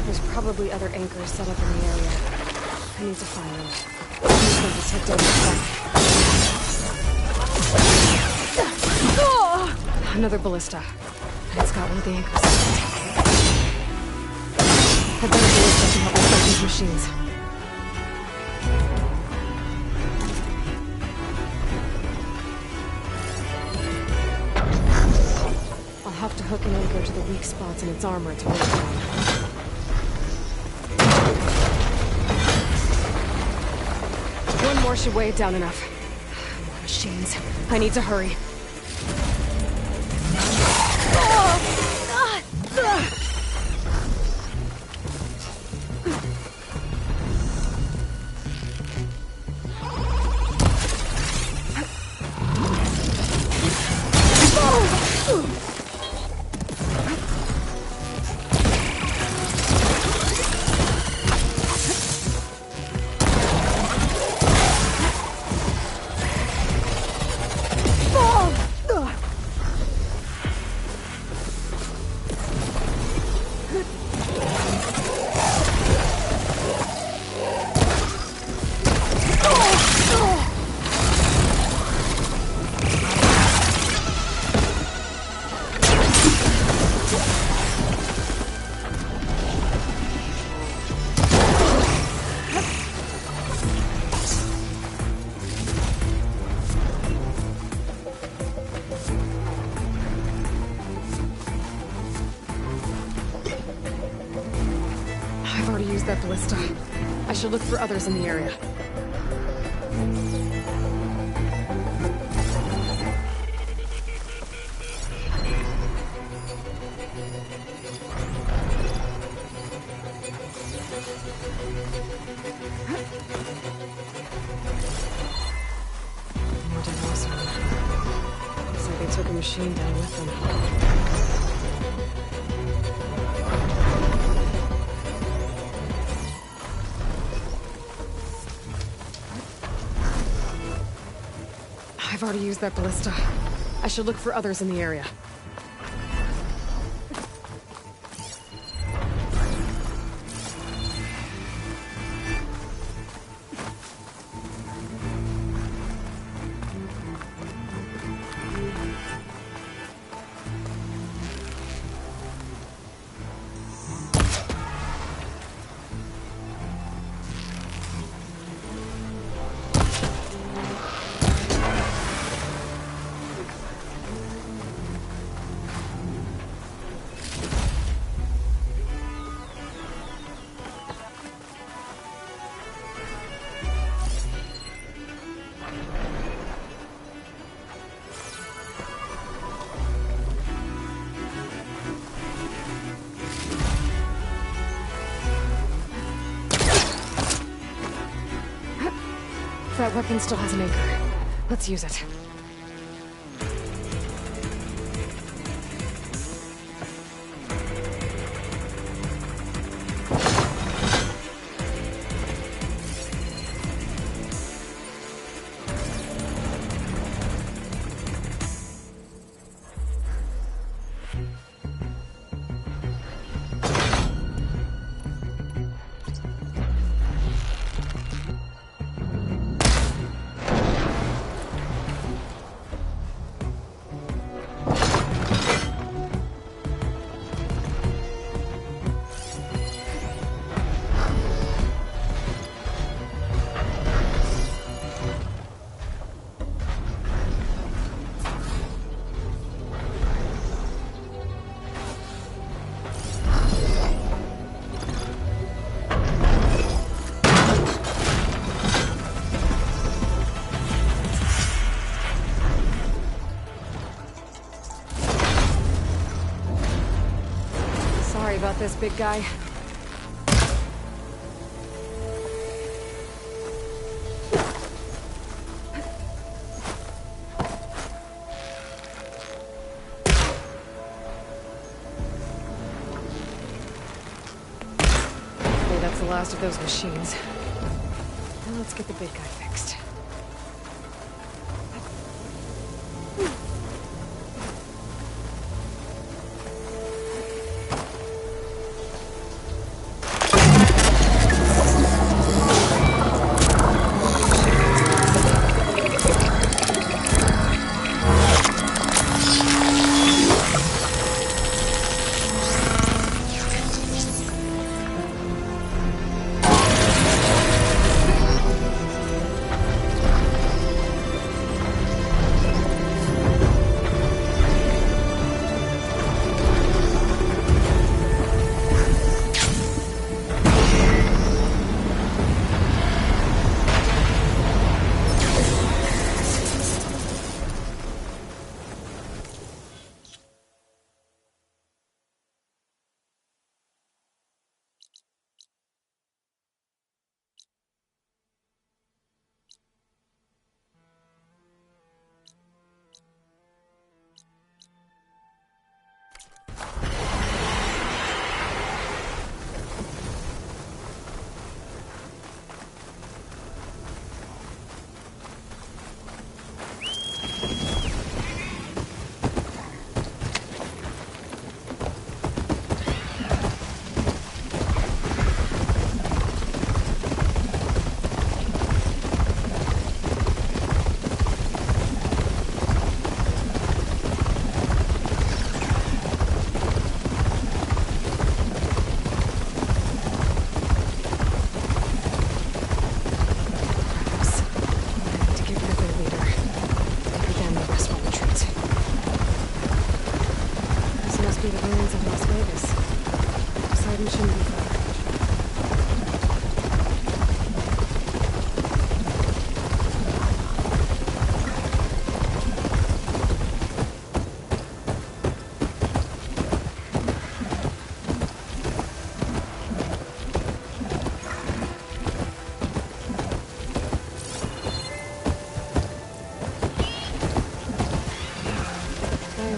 There's probably other anchors set up in the area. I need to find them. Use them to take down the truck. Another ballista. And it's got one of the anchors. I better do this to help me fight these machines. I'll have to hook an anchor to the weak spots in its armor to hold it down. One more should weigh it down enough. More machines. I need to hurry. That ballista. I should look for others in the area. took a machine down with them. I've already used that ballista. I should look for others in the area. That weapon still has an anchor. Let's use it. About this, big guy. Okay, that's the last of those machines. Now let's get the big guy fixed.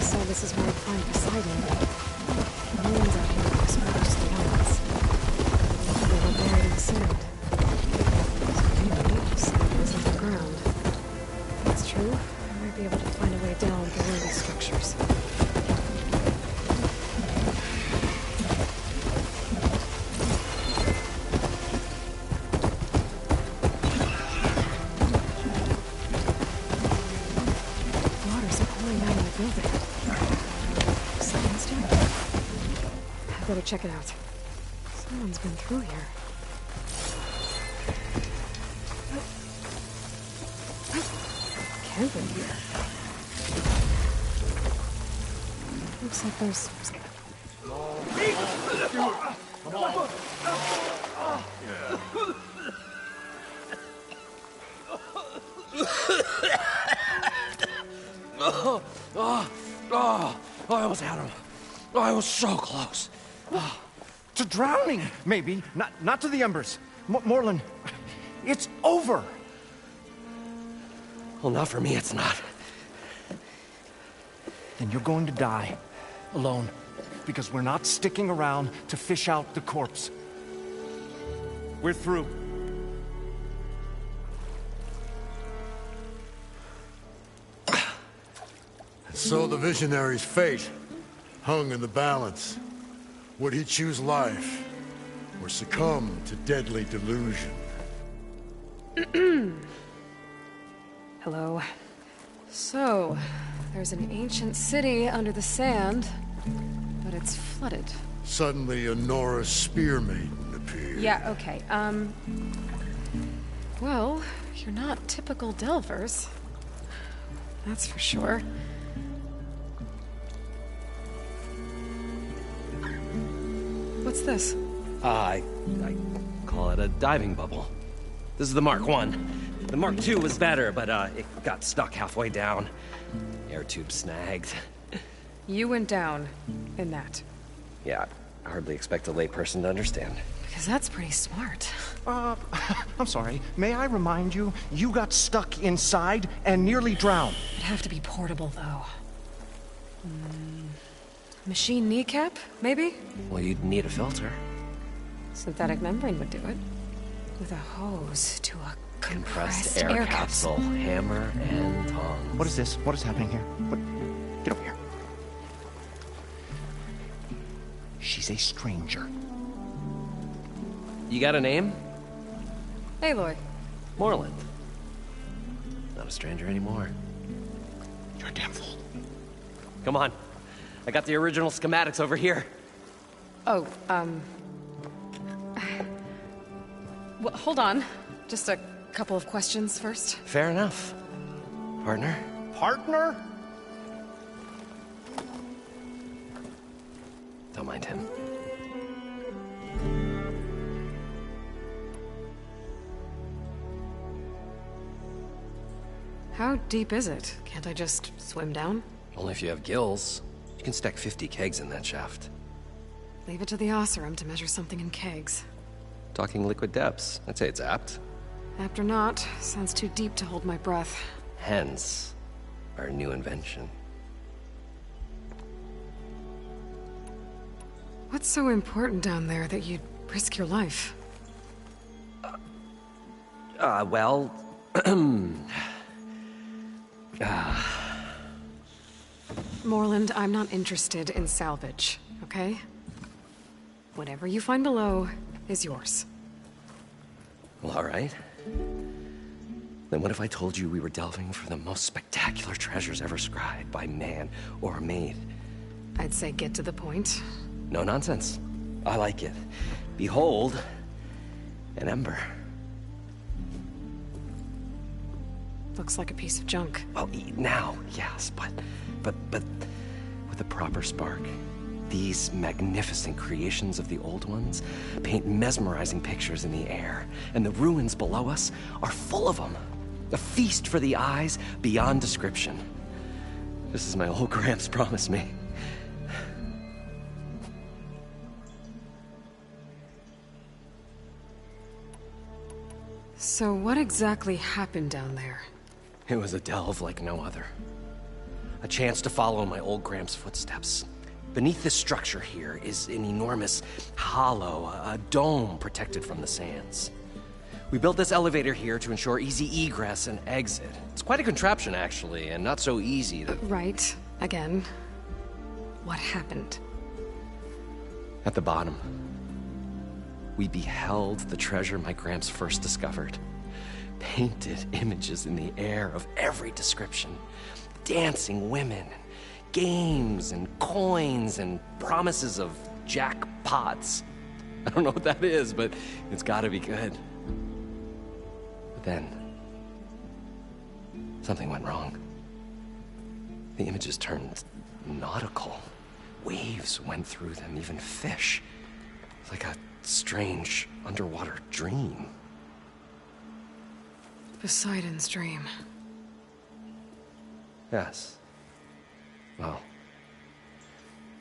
So this is where I'd find Poseidon. The ruins out here are smaller to the lands. They were buried in the sand. So maybe Poseidon is underground. If that's true, I might be able to find a way down below these structures. Better check it out. Someone's been through here. Camping here. Looks like there's... I almost had him. I was so close. To drowning, maybe. Not to the embers. Morlund, it's over. Well, not for me, it's not. Then you're going to die. Alone. Because we're not sticking around to fish out the corpse. We're through. So the visionary's fate hung in the balance. Would he choose life, or succumb to deadly delusion? Hello. So, there's an ancient city under the sand, but it's flooded. Suddenly, a Nora spear maiden appeared. Yeah, okay, well, you're not typical Delvers. That's for sure. What's this? I call it a diving bubble. This is the Mark I. The Mark II was better, but it got stuck halfway down. Air tube snagged. You went down in that. Yeah, I hardly expect a layperson to understand. Because that's pretty smart. I'm sorry. May I remind you, you got stuck inside and nearly drowned. It'd have to be portable, though. Machine kneecap, maybe? Well, you'd need a filter. Synthetic membrane would do it. With a hose to a compressed air capsule. Hammer and tongs. What is this? What is happening here? What? Get over here. She's a stranger. You got a name? Aloy. Morlund. Not a stranger anymore. You're a damn fool. Come on. I got the original schematics over here. Oh, well, hold on. Just a couple of questions first. Fair enough. Partner? Partner? Don't mind him. How deep is it? Can't I just swim down? Only if you have gills. You can stack 50 kegs in that shaft. Leave it to the Oseram to measure something in kegs. Talking liquid depths. I'd say it's apt. Apt or not, sounds too deep to hold my breath. Hence, our new invention. What's so important down there that you'd risk your life? Well... Morlund, I'm not interested in salvage, okay? Whatever you find below is yours. Well, all right. Then what if I told you we were delving for the most spectacular treasures ever scribed by man or maid? I'd say get to the point. No nonsense. I like it. Behold, an ember. Looks like a piece of junk. Well, now, yes, but with a proper spark. These magnificent creations of the old ones paint mesmerizing pictures in the air, and the ruins below us are full of them. A feast for the eyes beyond description. Just as my old Gramps promised me. So what exactly happened down there? It was a delve like no other. A chance to follow my old Gram's footsteps. Beneath this structure here is an enormous hollow, a dome protected from the sands. We built this elevator here to ensure easy egress and exit. It's quite a contraption, actually, and not so easy to... Right. Again. What happened? At the bottom, we beheld the treasure my Gramps first discovered. Painted images in the air of every description. Dancing women, games and coins and promises of jackpots. I don't know what that is, but it's gotta be good. But then, something went wrong. The images turned nautical. Waves went through them, even fish. It's like a strange underwater dream. Poseidon's dream. Yes. Well,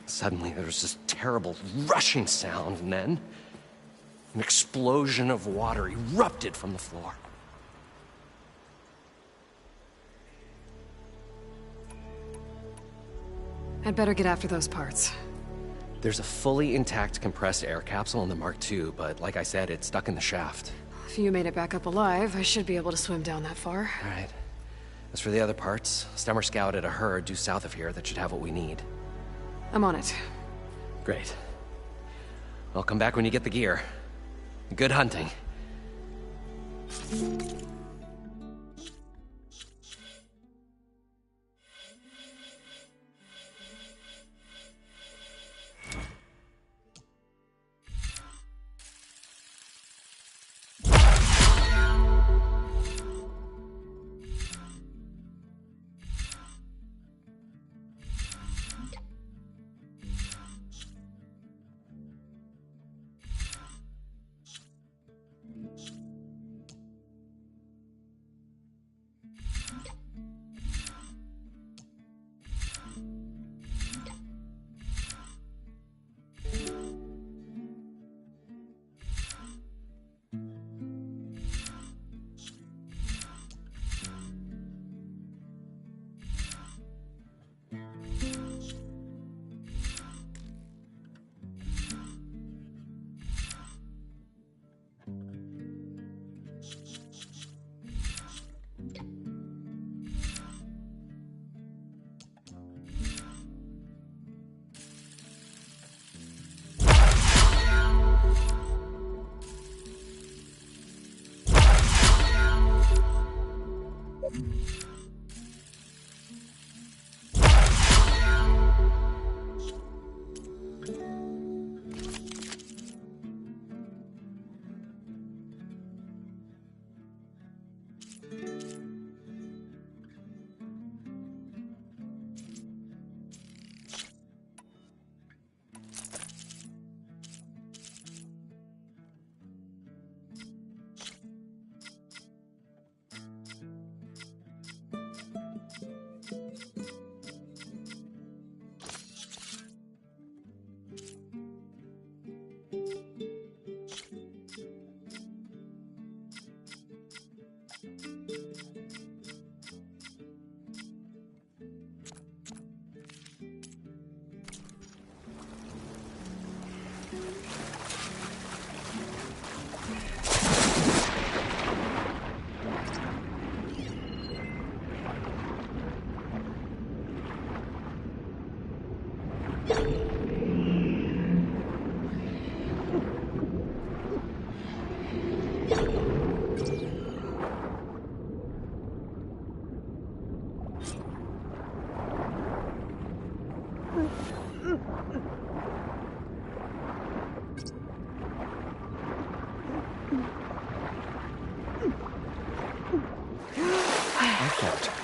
suddenly there was this terrible rushing sound, and then an explosion of water erupted from the floor. I'd better get after those parts. There's a fully intact compressed air capsule in the Mark II, but like I said, it's stuck in the shaft. If you made it back up alive, I should be able to swim down that far. All right. As for the other parts, Stemmer scouted a herd due south of here that should have what we need. I'm on it. Great. I'll come back when you get the gear. Good hunting.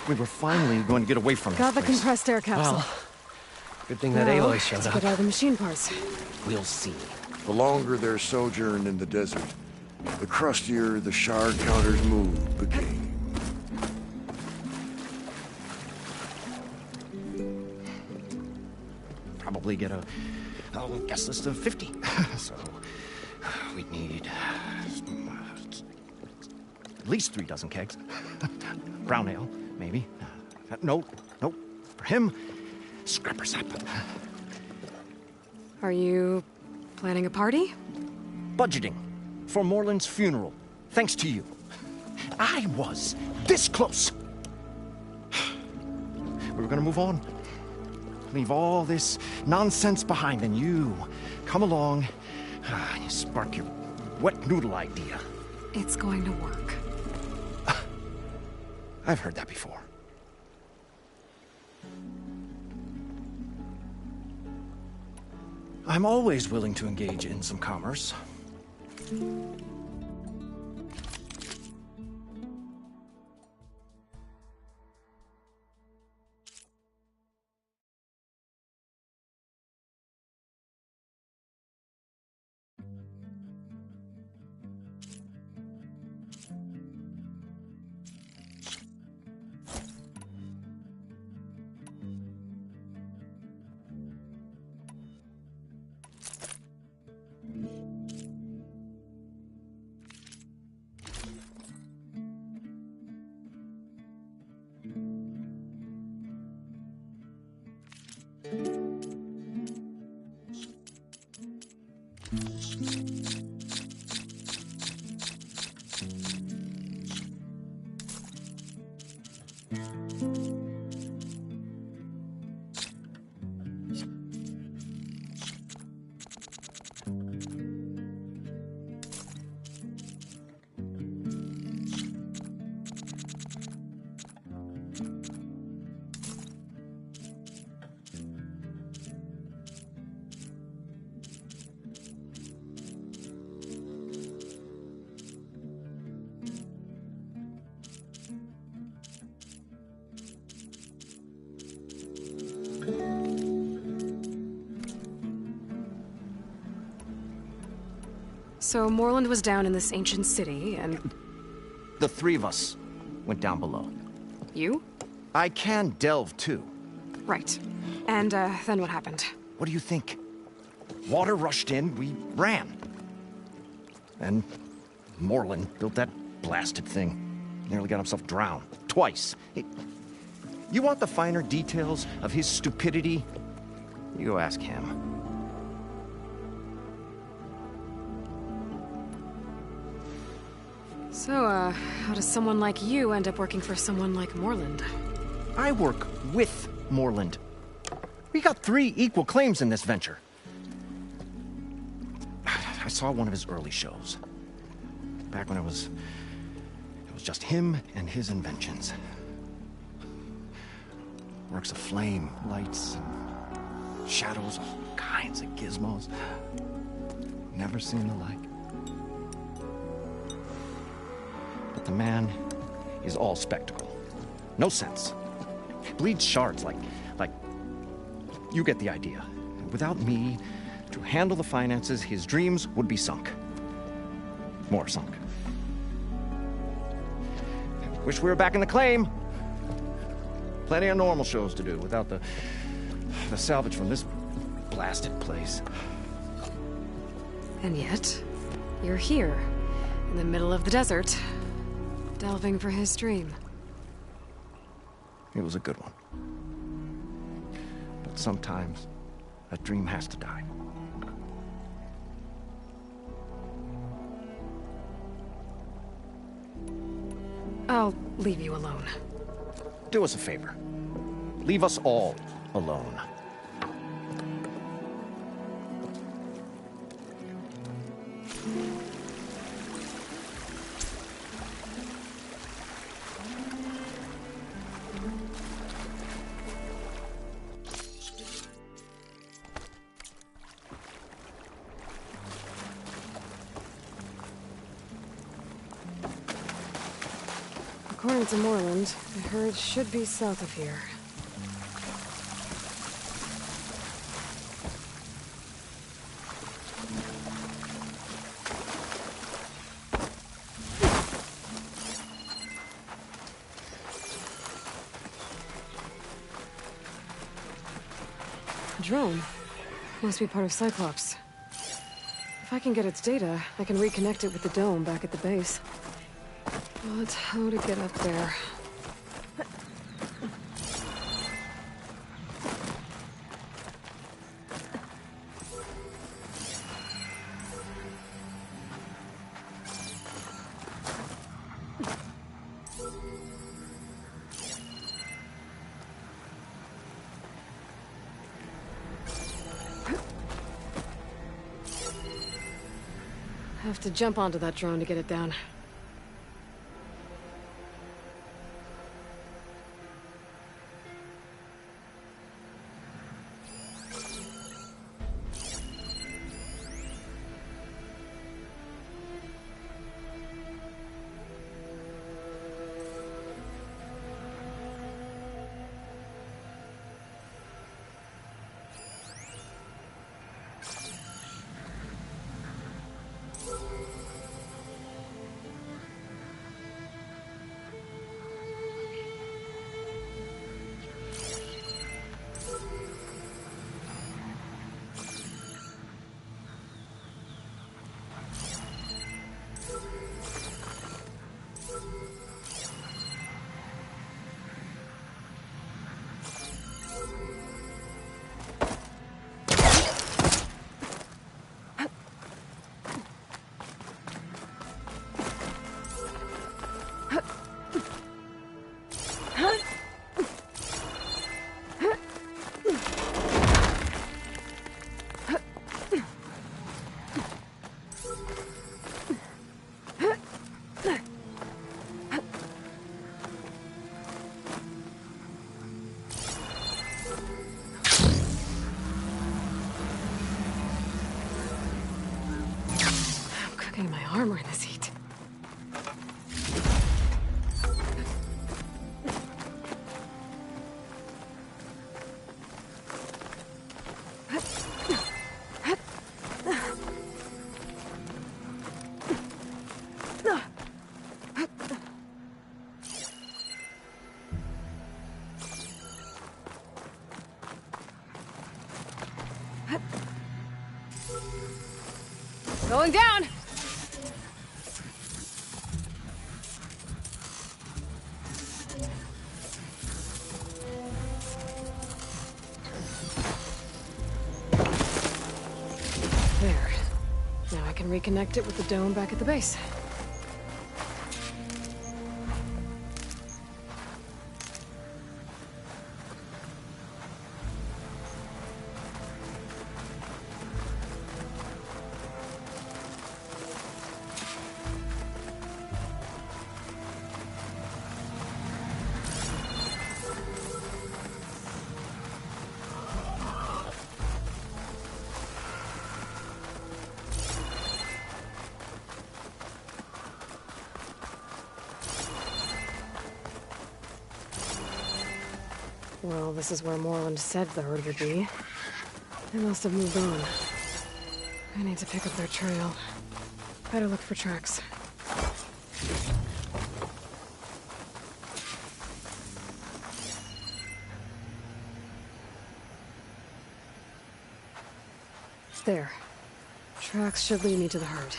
We were finally going to get away from Got the this place. compressed air capsule. Well, good thing that Aloy showed let's up. get all the machine parts. We'll see. The longer their sojourn in the desert, the crustier the shard counter's mood became. Probably get a guest list of 50. So we'd need at least 3 dozen kegs. Brown ale, maybe. No, him, Scrappersap. Are you planning a party? Budgeting for Morland's funeral, thanks to you. I was this close. We were gonna move on. Leave all this nonsense behind, and you come along and you spark your wet noodle idea. It's going to work. I've heard that before. I'm always willing to engage in some commerce. So Morland was down in this ancient city, and... The three of us went down below. You? I can delve, too. Right. And, then what happened? What do you think? Water rushed in, we ran. And Morland built that blasted thing. Nearly got himself drowned. Twice. You want the finer details of his stupidity? You go ask him. So, how does someone like you end up working for someone like Morland? I work with Morland. We got 3 equal claims in this venture. I saw one of his early shows. Back when it was just him and his inventions. Works of flame, lights, and shadows, all kinds of gizmos. Never seen the like. But the man is all spectacle. No sense. Bleeds shards like... You get the idea. Without me to handle the finances, his dreams would be sunk. More sunk. Wish we were back in the claim. Plenty of normal shows to do without the salvage from this blasted place. And yet, you're here, in the middle of the desert, delving for his dream. It was a good one. But sometimes, a dream has to die. I'll leave you alone. Do us a favor. Leave us all alone. According to Morland, the herd should be south of here. A drone. Must be part of Cyclops. If I can get its data, I can reconnect it with the dome back at the base. But how to get up there? Have to jump onto that drone to get it down. My armor in this heat. Going down! There. Now I can reconnect it with the dome back at the base. Well, this is where Morland said the herd would be. They must have moved on. I need to pick up their trail. Better look for tracks. There. Tracks should lead me to the herd.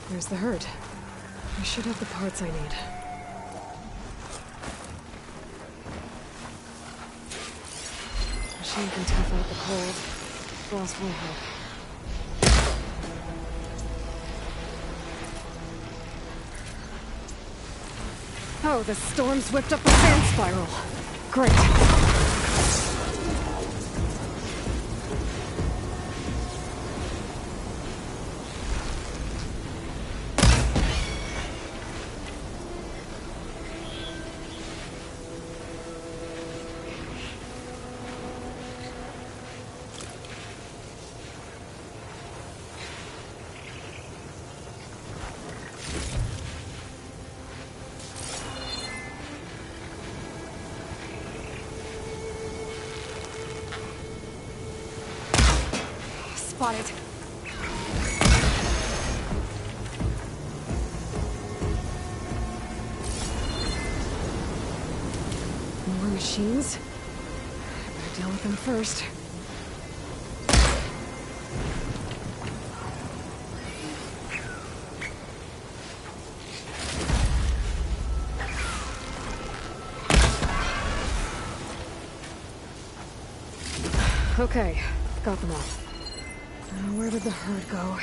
There's the herd. I should have the parts I need. Machine can tough out the cold. Boss will help. Oh, the storm's whipped up a sand spiral. Great. spotted. More machines? I better deal with them first. Okay, got them all. Now, where did the herd go?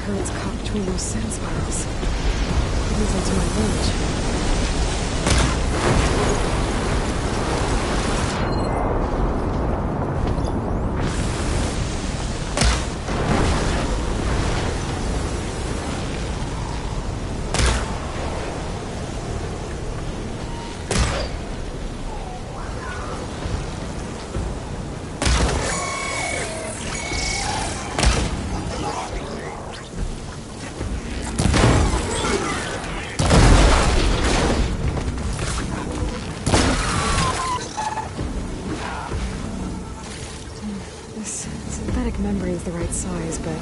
Herd's caught between those sand spirals. It leads into my village. Membrane's the right size, but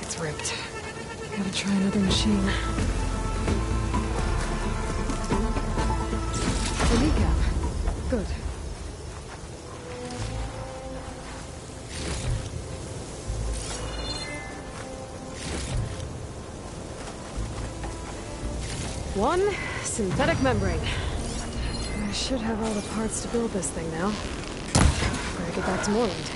it's ripped. Gotta try another machine. The kneecap. Good. One synthetic membrane. I should have all the parts to build this thing now. Gotta get back to Morland.